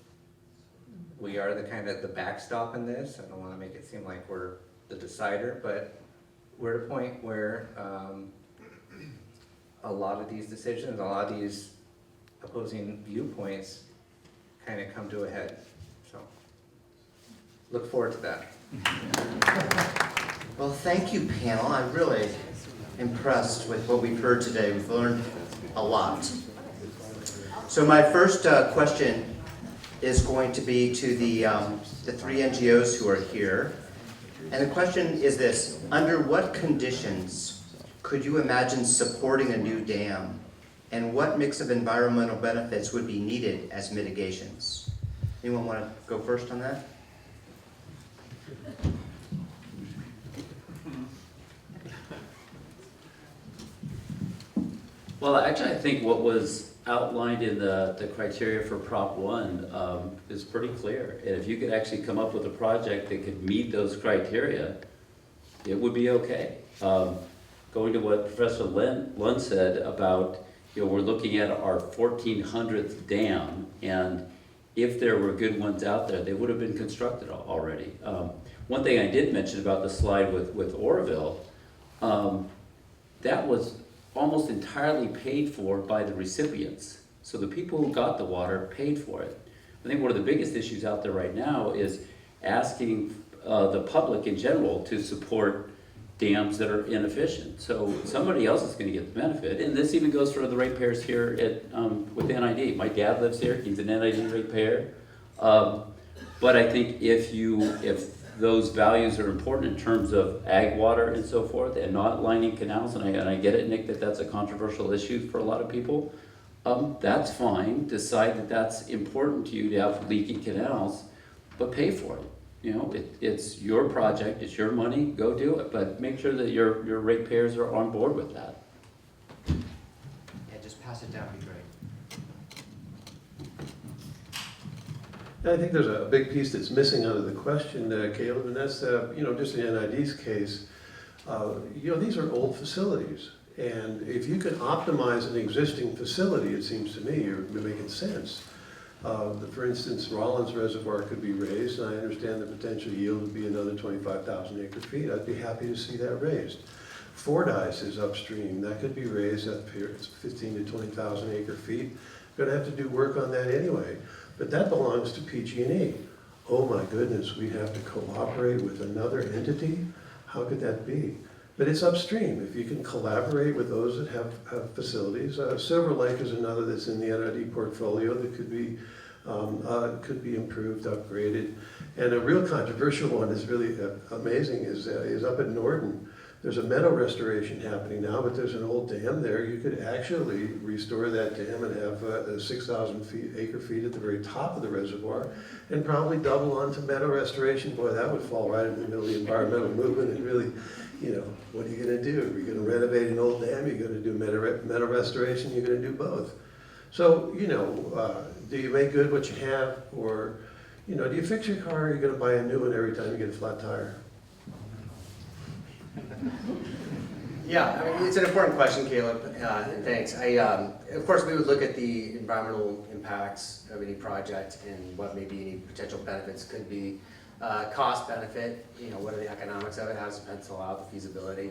Speaker 9: We are the backstop in this. I don't want to make it seem like we're the decider, but we're at a point where a lot of these decisions, a lot of these opposing viewpoints kind of come to a head. So look forward to that.
Speaker 1: Well, thank you, panel. I'm really impressed with what we've heard today. We've learned a lot. So my first question is going to be to the three NGOs who are here. And the question is this: under what conditions could you imagine supporting a new dam? And what mix of environmental benefits would be needed as mitigations? Anyone want to go first on that?
Speaker 6: Well, actually, I think what was outlined in the criteria for Prop 1 is pretty clear. And if you could actually come up with a project that could meet those criteria, it would be okay. Going to what Professor Lund said about, we're looking at our 1400th dam, and if there were good ones out there, they would have been constructed already. One thing I did mention about the slide with Oroville, that was almost entirely paid for by the recipients. So the people who got the water paid for it. I think one of the biggest issues out there right now is asking the public in general to support dams that are inefficient. So somebody else is gonna get the benefit, and this even goes for the ratepayers here at, with NID. My dad lives here, he's an NID ratepayer. But I think if those values are important in terms of ag water and so forth, and not lining canals, and I get it, Nick, that that's a controversial issue for a lot of people, that's fine. Decide that that's important to you to have leaky canals, but pay for it. You know, it's your project, it's your money, go do it, but make sure that your ratepayers are on board with that.
Speaker 1: Yeah, just pass it down, be great.
Speaker 7: I think there's a big piece that's missing out of the question, Caleb, and that's, just in NID's case, these are old facilities. And if you can optimize an existing facility, it seems to me, you're making sense. For instance, Rollins Reservoir could be raised, and I understand the potential yield would be another 25,000 acre feet. I'd be happy to see that raised. Fordyce is upstream, that could be raised up here, it's 15 to 20,000 acre feet. Gonna have to do work on that anyway. But that belongs to PG&E. Oh my goodness, we have to cooperate with another entity? How could that be? But it's upstream. If you can collaborate with those that have facilities. Silver Lake is another that's in the NID portfolio that could be improved, upgraded. And a real controversial one is really amazing is up at Norden. There's a meadow restoration happening now, but there's an old dam there. You could actually restore that dam and have 6,000 acre feet at the very top of the reservoir and probably double onto meadow restoration. Boy, that would fall right in the middle of the environmental movement and really, what are you gonna do? Are you gonna renovate an old dam? You're gonna do meadow restoration? You're gonna do both. So, do you make good what you have? Or, do you fix your car or are you gonna buy a new one every time you get a flat tire?
Speaker 5: Yeah, I mean, it's an important question, Caleb, and thanks. Of course, we would look at the environmental impacts of any project and what maybe any potential benefits could be. Cost benefit, what are the economics of it, how does it pencil out, the feasibility,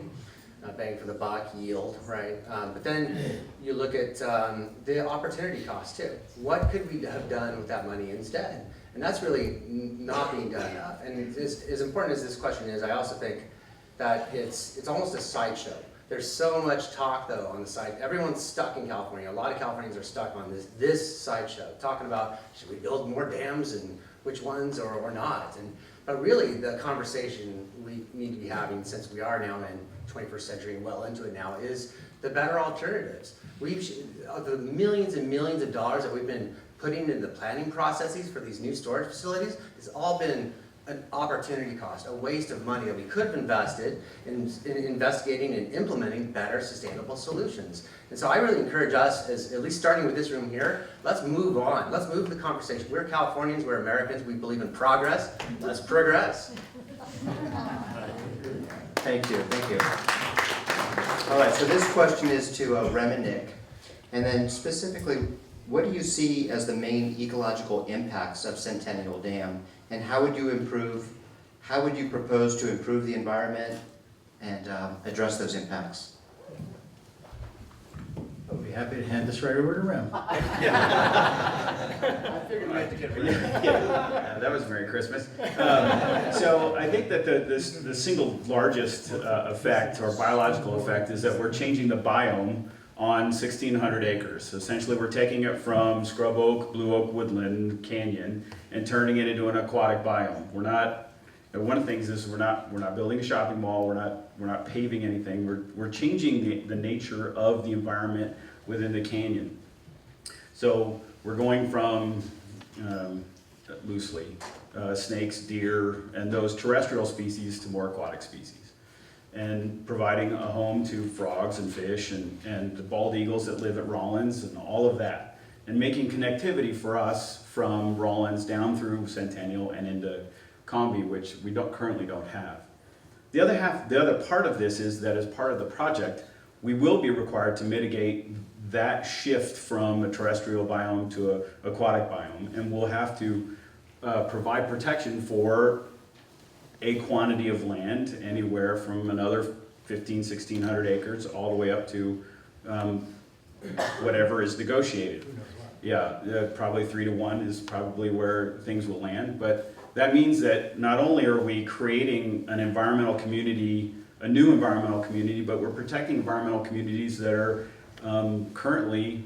Speaker 5: bang for the buck, yield, right? But then you look at the opportunity cost too. What could we have done with that money instead? And that's really not being done enough. And as important as this question is, I also think that it's almost a sideshow. There's so much talk though on the side. Everyone's stuck in California. A lot of Californians are stuck on this sideshow, talking about should we build more dams and which ones or not. But really the conversation we need to be having, since we are now in 21st century and well into it now, is the better alternatives. The millions and millions of dollars that we've been putting into the planning processes for these new storage facilities has all been an opportunity cost, a waste of money that we could have invested in investigating and implementing better sustainable solutions. And so I really encourage us, as at least starting with this room here, let's move on. Let's move the conversation. We're Californians, we're Americans, we believe in progress. Let's progress.
Speaker 9: Thank you, thank you.
Speaker 1: All right, so this question is to Rem and Nick. And then specifically, what do you see as the main ecological impacts of Centennial Dam? And how would you propose to improve the environment and address those impacts?
Speaker 3: I'll be happy to hand this right over to Rem.
Speaker 10: I figured I had to get ready. That was Merry Christmas. So I think that the single largest effect or biological effect is that we're changing the biome on 1,600 acres. Essentially, we're taking it from scrub oak, blue oak woodland canyon and turning it into an aquatic biome. We're not. One of the things is we're not building a shopping mall. We're not paving anything. We're changing the nature of the environment within the canyon. So we're going from loosely snakes, deer, and those terrestrial species to more aquatic species, and providing a home to frogs and fish and the bald eagles that live at Rollins and all of that, and making connectivity for us from Rollins down through Centennial and into Combi, which we currently don't have. The other part of this is that as part of the project, we will be required to mitigate that shift from a terrestrial biome to an aquatic biome, and we'll have to provide protection for a quantity of land, anywhere from another 1,600 acres all the way up to whatever is negotiated. Yeah, probably 3 to 1 is probably where things will land, but that means that not only are we creating an environmental community a new environmental community, but we're protecting environmental communities that are currently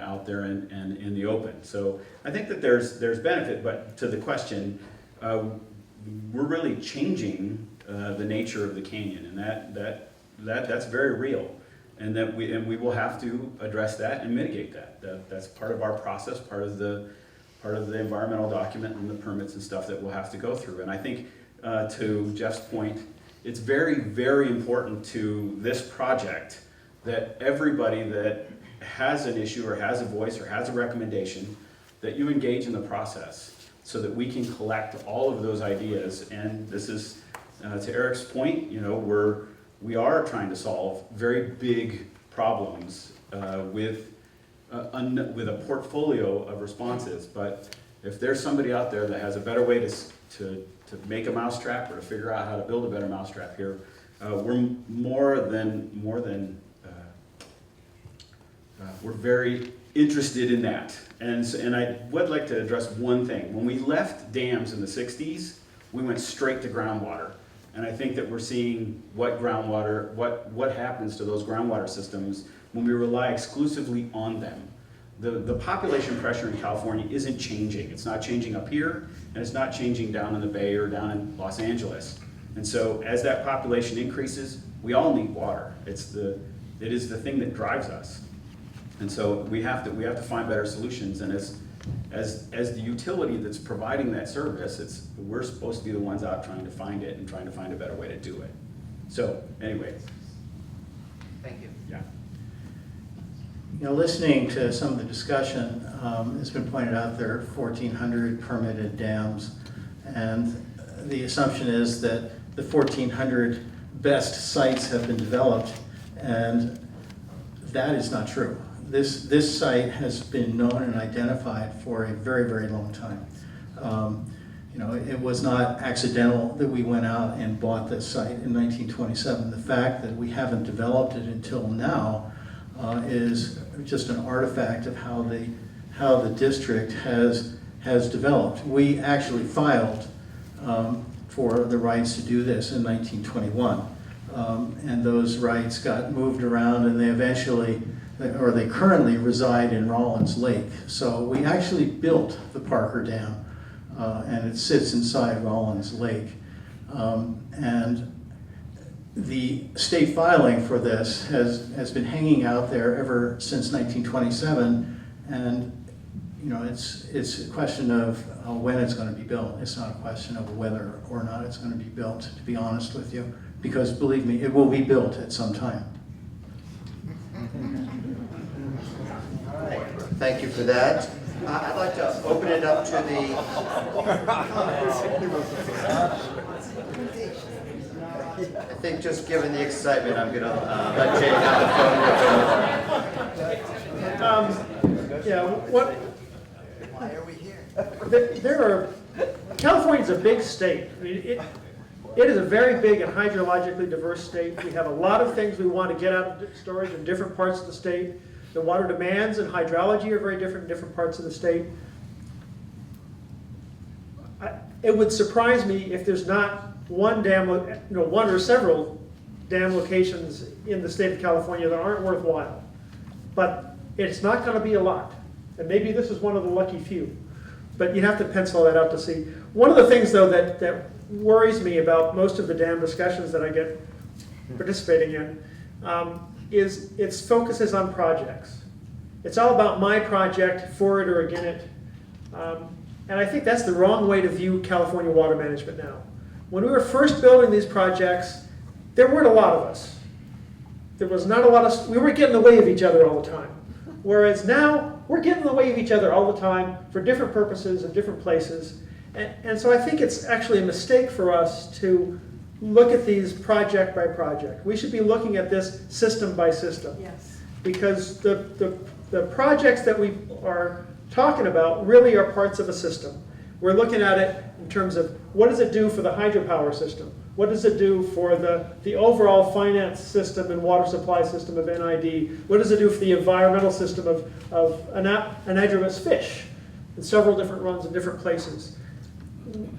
Speaker 10: out there and in the open. So I think that there's benefit, but to the question, we're really changing the nature of the canyon, and that's very real, and we will have to address that and mitigate that. That's part of our process, part of the environmental document and the permits and stuff that we'll have to go through. And I think to Jeff's point, it's very, very important to this project that everybody that has an issue or has a voice or has a recommendation, that you engage in the process so that we can collect all of those ideas. And this is, to Eric's point, you know, we are trying to solve very big problems with a portfolio of responses. But if there's somebody out there that has a better way to make a mousetrap or to figure out how to build a better mousetrap here, we're very interested in that. And I would like to address one thing. When we left dams in the 60s, we went straight to groundwater. And I think that we're seeing what happens to those groundwater systems when we rely exclusively on them. The population pressure in California isn't changing. It's not changing up here, and it's not changing down in the Bay or down in Los Angeles. And so as that population increases, we all need water. It is the thing that drives us. And so we have to find better solutions. And as the utility that's providing that service, we're supposed to be the ones out trying to find it and trying to find a better way to do it. So anyway.
Speaker 1: Thank you.
Speaker 10: Yeah.
Speaker 3: You know, listening to some of the discussion, it's been pointed out there are 1,400 permitted dams, and the assumption is that the 1,400 best sites have been developed, and that is not true. This site has been known and identified for a very, very long time. You know, it was not accidental that we went out and bought this site in 1927. The fact that we haven't developed it until now is just an artifact of how the district has developed. We actually filed for the rights to do this in 1921, and those rights got moved around, and they currently reside in Rawlins Lake. So we actually built the Parker Dam, and it sits inside Rawlins Lake. And the state filing for this has been hanging out there ever since 1927, and you know, it's a question of when it's going to be built. It's not a question of whether or not it's going to be built, to be honest with you, because believe me, it will be built at some time.
Speaker 1: All right, thank you for that. I'd like to open it up to the... I think just given the excitement, I'm going to let Jay have the phone.
Speaker 8: Yeah, what?
Speaker 1: Why are we here?
Speaker 8: California's a big state. I mean, it is a very big and hydrologically diverse state. We have a lot of things we want to get out of storage in different parts of the state. The water demands and hydrology are very different in different parts of the state. It would surprise me if there's not one or several dam locations in the state of California that aren't worthwhile. But it's not going to be a lot. And maybe this is one of the lucky few. But you have to pencil that out to see. One of the things, though, that worries me about most of the dam discussions that I get participating in is its focuses on projects. It's all about my project, for it or against it. And I think that's the wrong way to view California water management now. When we were first building these projects, there weren't a lot of us. There was not a lot of, we weren't getting in the way of each other all the time. Whereas now, we're getting in the way of each other all the time for different purposes and different places. And so I think it's actually a mistake for us to look at these project by project. We should be looking at this system by system.
Speaker 2: Yes.
Speaker 8: Because the projects that we are talking about really are parts of a system. We're looking at it in terms of what does it do for the hydropower system? What does it do for the overall finance system and water supply system of NID? What does it do for the environmental system of anadromous fish in several different runs in different places?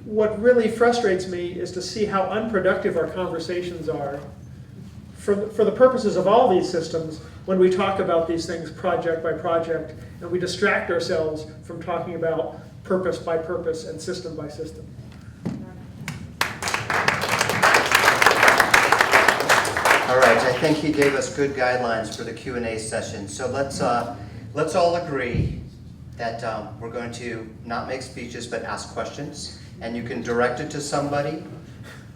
Speaker 8: What really frustrates me is to see how unproductive our conversations are for the purposes of all these systems, when we talk about these things project by project, and we distract ourselves from talking about purpose by purpose and system by system.
Speaker 1: All right, I think he gave us good guidelines for the Q&A session. So let's all agree that we're going to not make speeches but ask questions. And you can direct it to somebody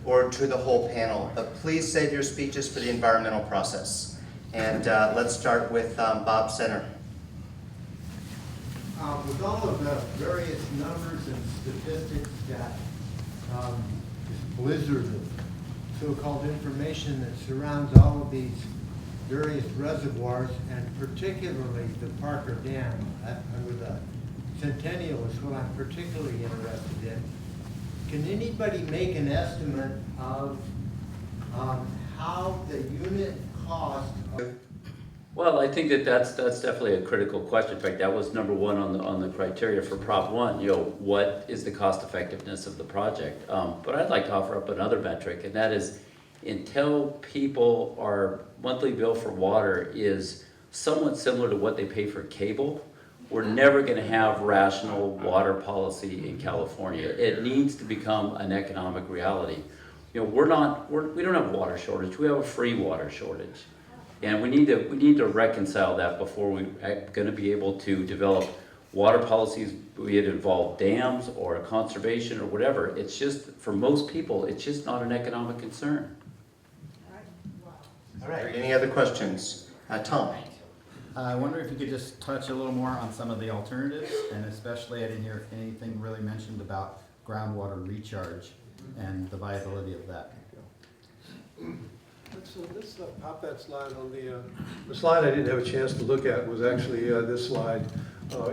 Speaker 1: or to the whole panel. But please save your speeches for the environmental process. And let's start with Bob Center.
Speaker 11: With all of the various numbers and statistics that this blizzard of so-called information that surrounds all of these various reservoirs, and particularly the Parker Dam, under the Centennial is what I'm particularly interested in. Can anybody make an estimate of how the unit cost of...
Speaker 6: Well, I think that's definitely a critical question. In fact, that was number one on the criteria for Prop 1. You know, what is the cost effectiveness of the project? But I'd like to offer up another metric, and that is until people, our monthly bill for water is somewhat similar to what they pay for cable, we're never going to have rational water policy in California. It needs to become an economic reality. You know, we don't have a water shortage. We have a free water shortage. And we need to reconcile that before we're going to be able to develop water policies, be it involve dams or conservation or whatever. It's just, for most people, it's just not an economic concern.
Speaker 1: All right, any other questions? Tom?
Speaker 12: I wonder if you could just touch a little more on some of the alternatives, and especially I didn't hear anything really mentioned about groundwater recharge and the viability of that.
Speaker 7: Let's pop that slide on the slide I didn't have a chance to look at was actually this slide.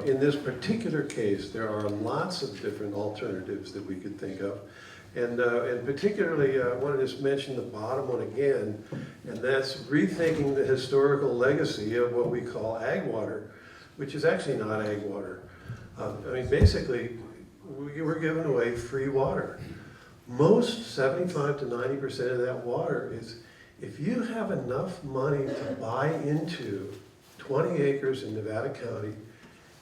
Speaker 7: In this particular case, there are lots of different alternatives that we could think of. And particularly, I want to just mention the bottom one again, and that's rethinking the historical legacy of what we call ag water, which is actually not ag water. I mean, basically, we're giving away free water. Most, 75 to 90% of that water is, if you have enough money to buy into 20 acres in Nevada County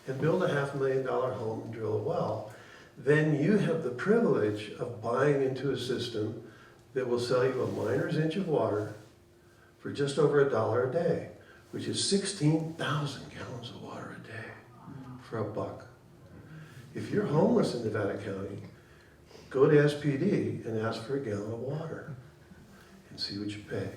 Speaker 7: and build a $500,000 home and drill a well, then you have the privilege of buying into a system that will sell you a miner's inch of water for just over $1 a day, which is 16,000 gallons of water a day for $1. If you're homeless in Nevada County, go to SPD and ask for a gallon of water and see what you pay.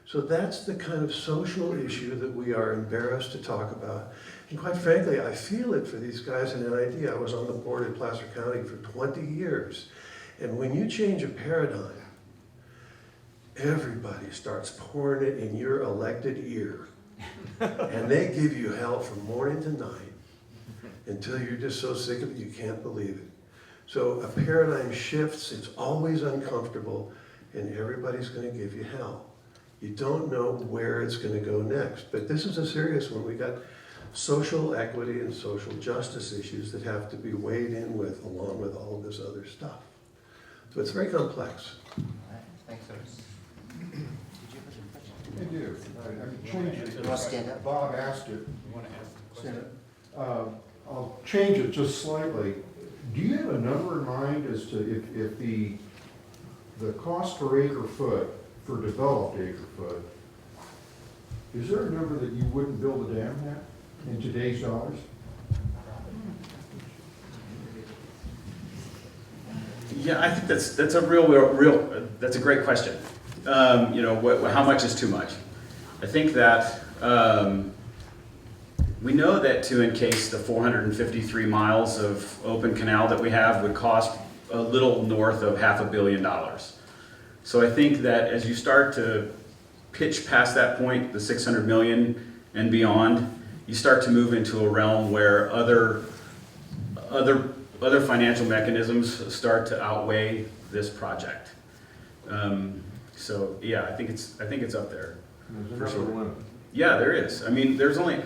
Speaker 7: So that's the kind of social issue that we are embarrassed to talk about. And quite frankly, I feel it for these guys in NID. I was on the board in Placer County for 20 years. And when you change a paradigm, everybody starts pouring it in your elected ear. And they give you hell from morning to night until you're just so sick of it you can't believe it. So a paradigm shifts, it's always uncomfortable, and everybody's going to give you hell. You don't know where it's going to go next. But this is a serious one. We got social equity and social justice issues that have to be weighed in with, along with all of this other stuff. So it's very complex.
Speaker 1: All right, thanks, Otis. Did you have a question?
Speaker 11: I do. I change it.
Speaker 1: You want to stand up?
Speaker 11: Bob asked it.
Speaker 4: You want to ask the question?
Speaker 11: I'll change it just slightly. Do you have a number in mind as to if the cost per acre foot for developed acre foot, is there a number that you wouldn't build a dam at in today's dollars?
Speaker 10: Yeah, I think that's a real that's a great question. You know, how much is too much? I think that we know that to encase the 453 miles of open canal that we have would cost a little north of $500 million. So I think that as you start to pitch past that point, the 600 million and beyond, you start to move into a realm where other financial mechanisms start to outweigh this project. So yeah, I think it's up there. For sure. Yeah, there is. I mean, there's only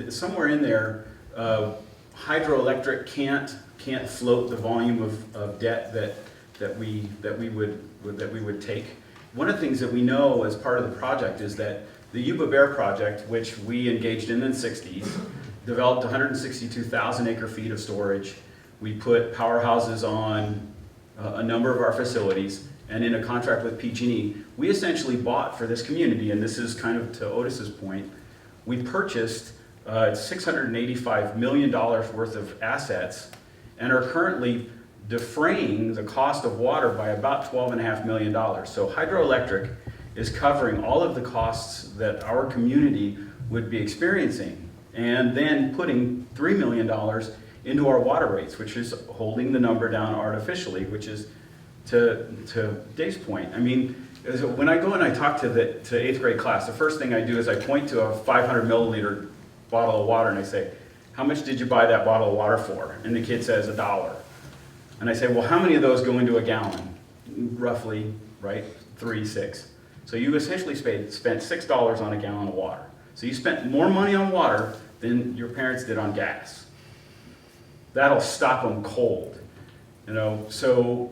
Speaker 10: somewhere in there. Hydroelectric can't float the volume of debt that we would take, one of the things that we know as part of the project is that the Yuba Bear project, which we engaged in the 60s, developed 162,000 acre feet of storage. We put powerhouses on a number of our facilities, and in a contract with PG&E, we essentially bought for this community, and this is kind of to Otis's point, we purchased $685 million worth of assets and are currently defraying the cost of water by about $12.5 million. So hydroelectric is covering all of the costs that our community would be experiencing, and then putting $3 million into our water rates, which is holding the number down artificially, which is to Dave's point. I mean, when I go and I talk to 8th grade class, the first thing I do is I point to a 500 milliliter bottle of water and I say, how much did you buy that bottle of water for? And the kid says $1. And I say, well, how many of those go into a gallon? Roughly, right? 6. So you essentially spent $6 on a gallon of water. So you spent more money on water than your parents did on gas. That'll stop them cold. You know, so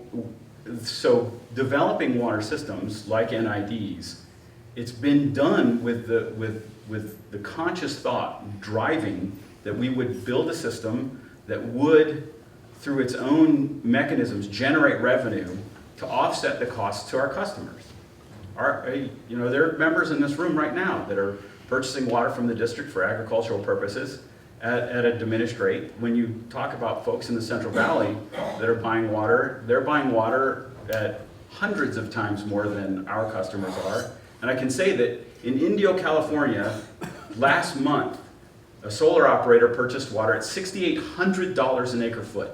Speaker 10: developing water systems like NIDs, it's been done with the conscious thought driving that we would build a system that would, through its own mechanisms, generate revenue to offset the costs to our customers. You know, there are members in this room right now that are purchasing water from the district for agricultural purposes at a diminished rate. When you talk about folks in the Central Valley that are buying water, they're buying water at hundreds of times more than our customers are. And I can say that in Indio, California, last month, a solar operator purchased water at $6,800 an acre foot.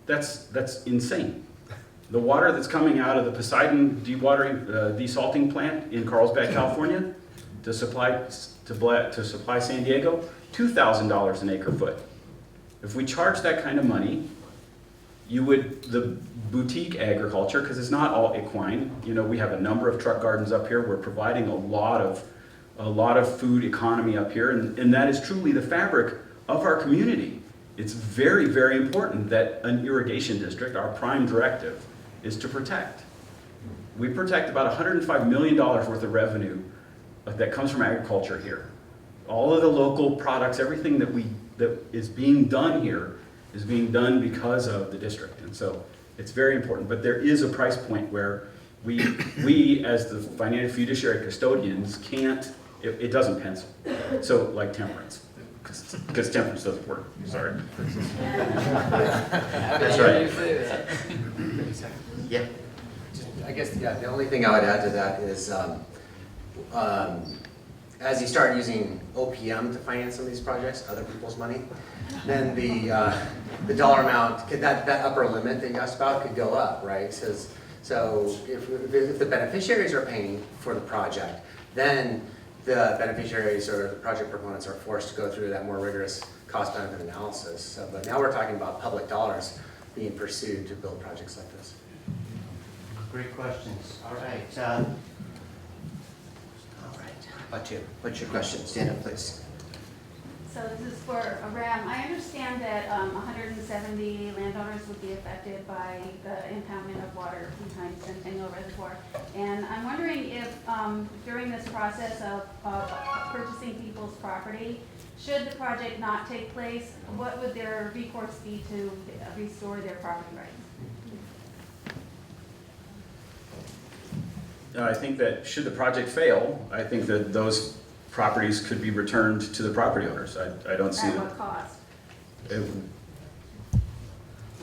Speaker 10: That's insane. The water that's coming out of the Poseidon desalting plant in Carlsbad, California, to supply San Diego, $2,000 an acre foot. If we charge that kind of money, the boutique agriculture, because it's not all equine. You know, we have a number of truck gardens up here. We're providing a lot of food economy up here, and that is truly the fabric of our community. It's very, very important that an irrigation district, our prime directive, is to protect. We protect about $105 million worth of revenue that comes from agriculture here. All of the local products, everything that is being done here is being done because of the district. And so it's very important. But there is a price point where we as the financial fiduciary custodians can't, it doesn't pencil. So like temperance, because temperance doesn't work, sorry. That's right.
Speaker 1: Yeah.
Speaker 5: I guess, yeah, the only thing I would add to that is, as you start using OPM to finance some of these projects, other people's money, then the dollar amount, that upper limit that you asked about could go up, right? So if the beneficiaries are paying for the project, then the beneficiaries or the project proponents are forced to go through that more rigorous cost-benefit analysis. So, but now we're talking about public dollars being pursued to build projects like this.
Speaker 1: Great questions. All right. What's your question? Stand up, please.
Speaker 13: So this is for Ram. I understand that 170 landowners would be affected by the impoundment of water behind Centennial Reservoir. And I'm wondering if during this process of purchasing people's property, should the project not take place, what would their recourse be to restore their property rights?
Speaker 10: I think that should the project fail, I think that those properties could be returned to the property owners. I don't see
Speaker 13: At
Speaker 10: them.
Speaker 13: what cost?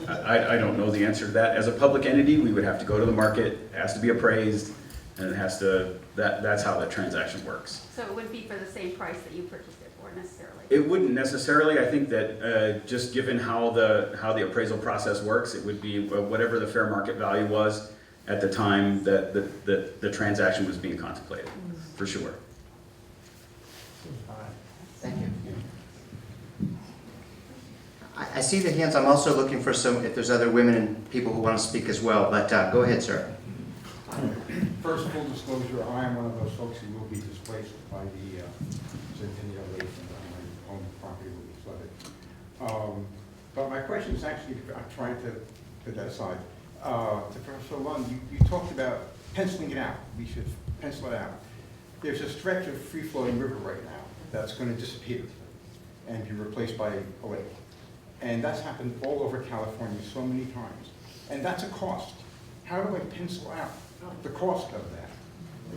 Speaker 10: I don't know the answer to that. As a public entity, we would have to go to the market, it has to be appraised, and it has to, that's how that transaction works.
Speaker 13: So it wouldn't be for the same price that you purchased it for necessarily?
Speaker 10: It wouldn't necessarily. I think that just given how the appraisal process works, it would be whatever the fair market value was at the time that the transaction was being contemplated, for sure.
Speaker 1: All right. Thank you. I see the hands. I'm also looking for if there's other women and people who want to speak as well, but go ahead, sir.
Speaker 14: First, full disclosure, I am one of those folks who will be displaced by the Centennial Lake, and my own property will be flooded. But my question is actually, I'm trying to put that aside. to Professor Lund, you talked about penciling it out. We should pencil it out. There's a stretch of free-flowing river right now that's going to disappear and be replaced by a lake. And that's happened all over California so many times. And that's a cost. How do I pencil out the cost of that?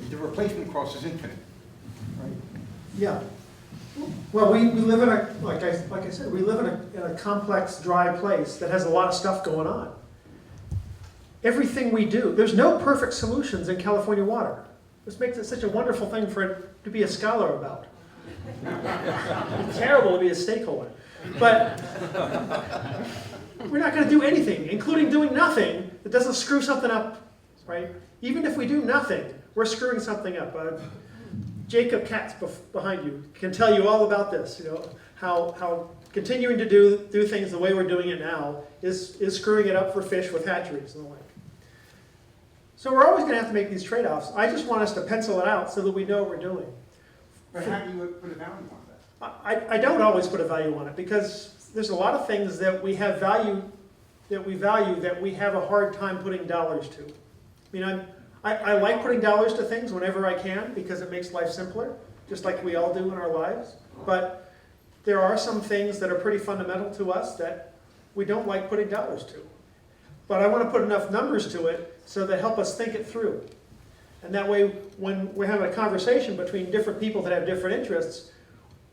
Speaker 14: The replacement cost is infinite, right?
Speaker 8: Yeah. Well, we live in a, like I said, we live in a complex, dry place that has a lot of stuff going on. Everything we do, there's no perfect solutions in California water. This makes it such a wonderful thing for it to be a scholar about. It's terrible to be a stakeholder. But we're not going to do anything, including doing nothing, that doesn't screw something up, right? Even if we do nothing, we're screwing something up. Jacob Katz behind you can tell you all about this, you know, how continuing to do things the way we're doing it now is screwing it up for fish with hatcheries and the like. So we're always going to have to make these trade-offs. I just want us to pencil it out so that we know what we're doing.
Speaker 14: But how do you put a value on that?
Speaker 8: I don't always put a value on it because there's a lot of things that we have value, that we value, that we have a hard time putting dollars to. I mean, I like putting dollars to things whenever I can because it makes life simpler, just like we all do in our lives. But there are some things that are pretty fundamental to us that we don't like putting dollars to. But I want to put enough numbers to it so they help us think it through. And that way, when we're having a conversation between different people that have different interests,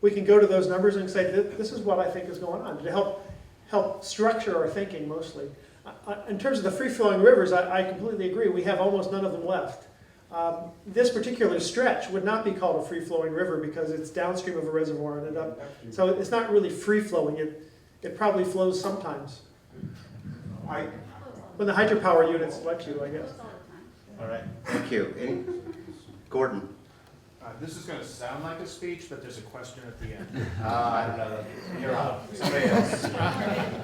Speaker 8: we can go to those numbers and say, this is what I think is going on, to help structure our thinking mostly. In terms of the free-flowing rivers, I completely agree. We have almost none of them left. This particular stretch would not be called a free-flowing river because it's downstream of a reservoir. So it's not really free-flowing. It probably flows sometimes. When the hydropower units let you, I guess.
Speaker 1: All right, thank you. Gordon?
Speaker 15: This is going to sound like a speech, but there's a question at the end.
Speaker 1: I don't know. You're up. Somebody else.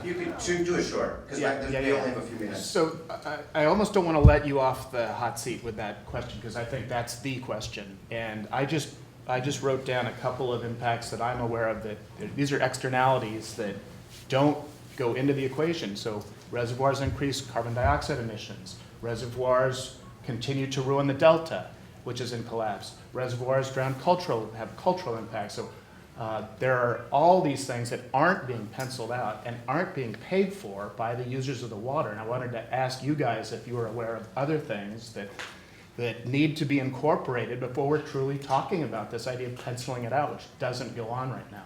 Speaker 1: You can do it short, because we only have a few minutes.
Speaker 15: So I almost don't want to let you off the hot seat with that question, because I think that's the question. And I just wrote down a couple of impacts that I'm aware of that these are externalities that don't go into the equation. So reservoirs increase carbon dioxide emissions. Reservoirs continue to ruin the delta, which is in collapse. Reservoirs have cultural impacts. So there are all these things that aren't being penciled out and aren't being paid for by the users of the water. And I wanted to ask you guys if you were aware of other things that need to be incorporated before we're truly talking about this idea of penciling it out, which doesn't go on right now.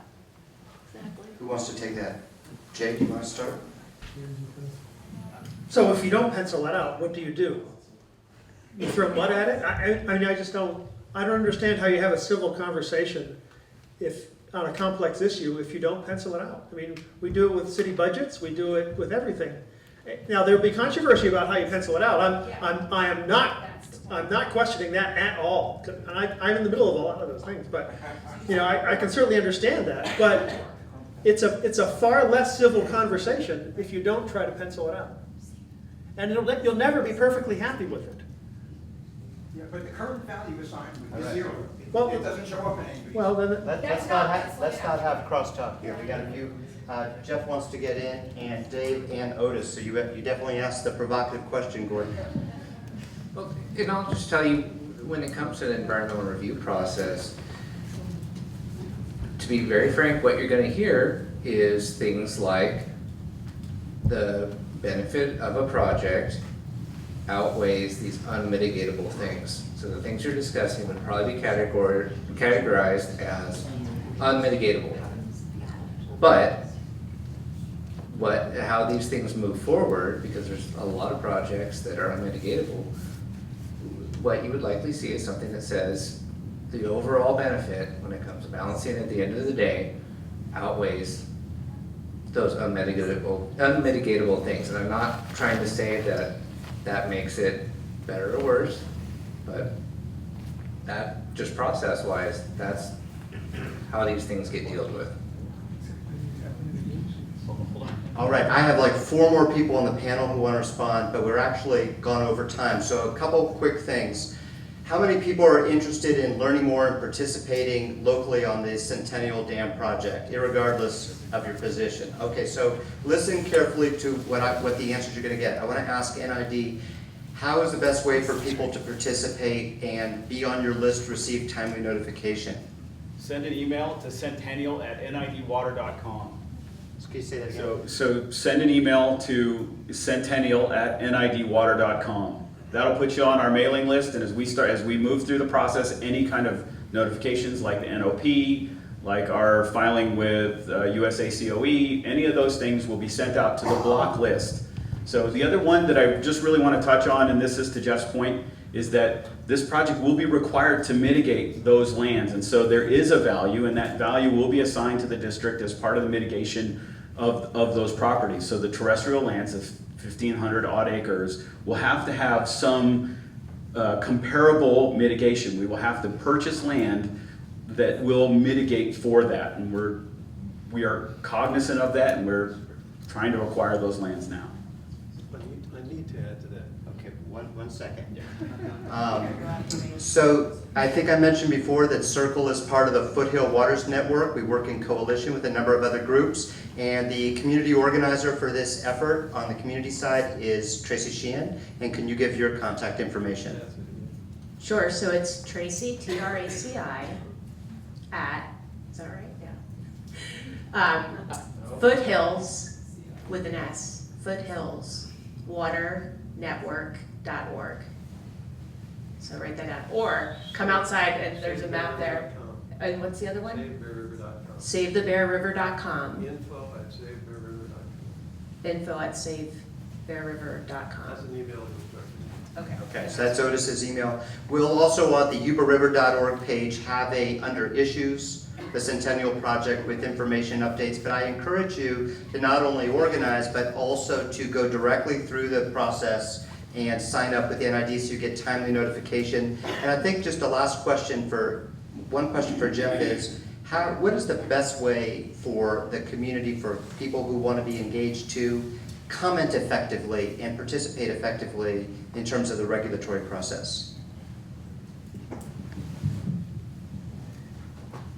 Speaker 1: Exactly. Who wants to take that? Jake, you want to start?
Speaker 8: So if you don't pencil it out, what do? You throw mud at it? I mean, I don't understand how you have a civil conversation on a complex issue if you don't pencil it out. I mean, we do it with city budgets, we do it with everything. Now, there'll be controversy about how you pencil it out. I'm not questioning that at all. I'm in the middle of a lot of those things, but you know, I can certainly understand that. But it's a far less civil conversation if you don't try to pencil it out. And you'll never be perfectly happy with it.
Speaker 14: Yeah, but the current value assigned is
Speaker 1: All right.
Speaker 14: 0.
Speaker 8: Well,
Speaker 14: it doesn't show up in any.
Speaker 8: Well, then,
Speaker 1: Let's not have crosstalk here. We got a few. Jeff wants to get in, and Dave and Otis. So you definitely asked the provocative question, Gordon.
Speaker 9: Well, and I'll just tell you, when it comes to the environmental review process, to be very frank, what you're going to hear is things like the benefit of a project outweighs these unmitigatable things. So the things you're discussing would probably be categorized as unmitigatable. But how these things move forward, because there's a lot of projects that are unmitigatable, what you would likely see is something that says the overall benefit when it comes to balancing at the end of the day outweighs those unmitigatable things. And I'm not trying to say that makes it better or worse, but that just process-wise, that's how these things get dealt with.
Speaker 1: All right, I have like 4 more people on the panel who want to respond, but we're actually gone over time. So a couple quick things. How many people are interested in learning more and participating locally on the Centennial Dam project, irregardless of your position? Okay, so listen carefully to what the answers you're going to get. I want to ask NID, how is the best way for people to participate and be on your list to receive timely notification?
Speaker 10: Send an email to centennial@nidwater.com.
Speaker 1: Can you say that again?
Speaker 10: So send an email to centennial@nidwater.com. That'll put you on our mailing list, and as we move through the process, any kind of notifications like the NOP, like our filing with USACOE, any of those things will be sent out to the block list. So the other one that I just really want to touch on, and this is to Jeff's point, is that this project will be required to mitigate those lands. And so there is a value, and that value will be assigned to the district as part of the mitigation of those properties. So the terrestrial lands of 1,500 odd acres will have to have some comparable mitigation. We will have to purchase land that will mitigate for that. And we are cognizant of that, and we're trying to acquire those lands now.
Speaker 7: I need to add to that.
Speaker 1: Okay, one second. So I think I mentioned before that Circle is part of the Foothill Waters Network. We work in coalition with a number of other groups, and the community organizer for this effort on the community side is Tracy Sheehan. And can you give your contact information?
Speaker 2: Sure, so it's Tracy, Traci, at, is that right? Yeah. Foothills, with an S, foothillswaternetwork.org. So write that down. Or come outside and there's a map there. And what's the other one? SaveTheBearRiver.com. Info@SaveTheBearRiver.com.
Speaker 7: That's an email instruction.
Speaker 1: Okay, so that's Otis's email. We'll also on the yubariver.org page have under issues, the Centennial Project with information updates, but I encourage you to not only organize, but also to go directly through the process and sign up with the NID so you get timely notification. And I think just a last question one question for Jeff is, what is the best way for the community, for people who want to be engaged to comment effectively and participate effectively in terms of the regulatory process?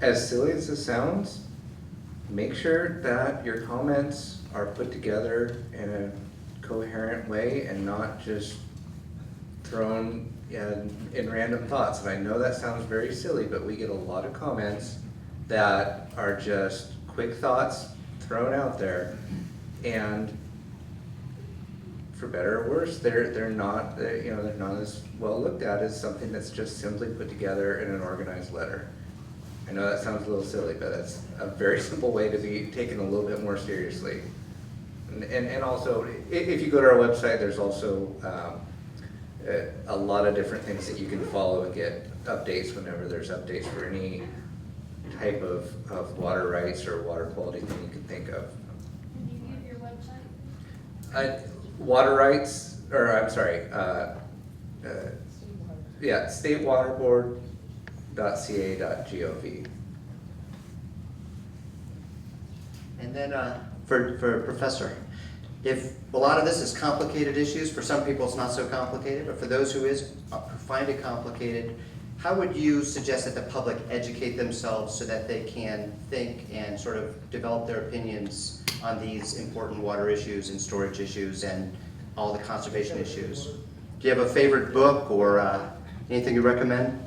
Speaker 9: As silly as this sounds, make sure that your comments are put together in a coherent way and not just thrown in random thoughts. And I know that sounds very silly, but we get a lot of comments that are just quick thoughts thrown out there, and for better or worse, they're not as well looked at as something that's just simply put together in an organized letter. I know that sounds a little silly, but that's a very simple way to be taken a little bit more seriously. And also, if you go to our website, there's also a lot of different things that you can follow and get updates whenever there's updates for any type of water rights or water quality thing you can think of.
Speaker 13: Can you give your website?
Speaker 9: Water rights, or I'm sorry, statewaterboard.ca.gov.
Speaker 1: And then for Professor, if a lot of this is complicated issues, for some people it's not so complicated, but for those who find it complicated, how would you suggest that the public educate themselves so that they can think and sort of develop their opinions on these important water issues and storage issues and all the conservation issues? Do you have a favorite book or anything you recommend?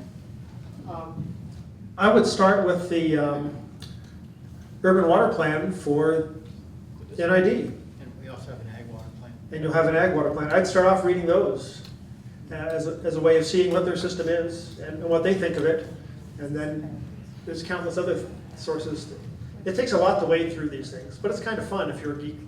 Speaker 8: I would start with the urban water plan for NID.
Speaker 12: And we also have an ag water plan.
Speaker 8: And you'll have an ag water plan. I'd start off reading those as a way of seeing what their system is and what they think of it. And then there's countless other sources. It takes a lot to wade through these things, but it's kind of fun if you're a geek.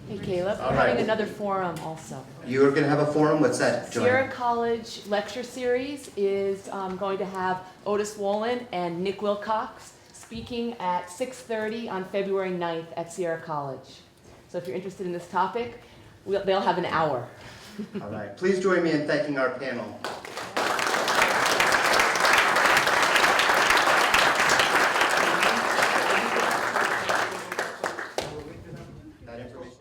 Speaker 2: Hey Caleb,
Speaker 1: All
Speaker 2: we're
Speaker 1: right.
Speaker 2: having another forum also.
Speaker 1: You're going to have a forum? What's that, Joanne?
Speaker 2: Sierra College Lecture Series is going to have Otis Wolin and Nick Wilcox speaking at 6:30 on February 9th at Sierra College. So if you're interested in this topic, they'll have an hour.
Speaker 1: All right. Please join me in thanking our panel.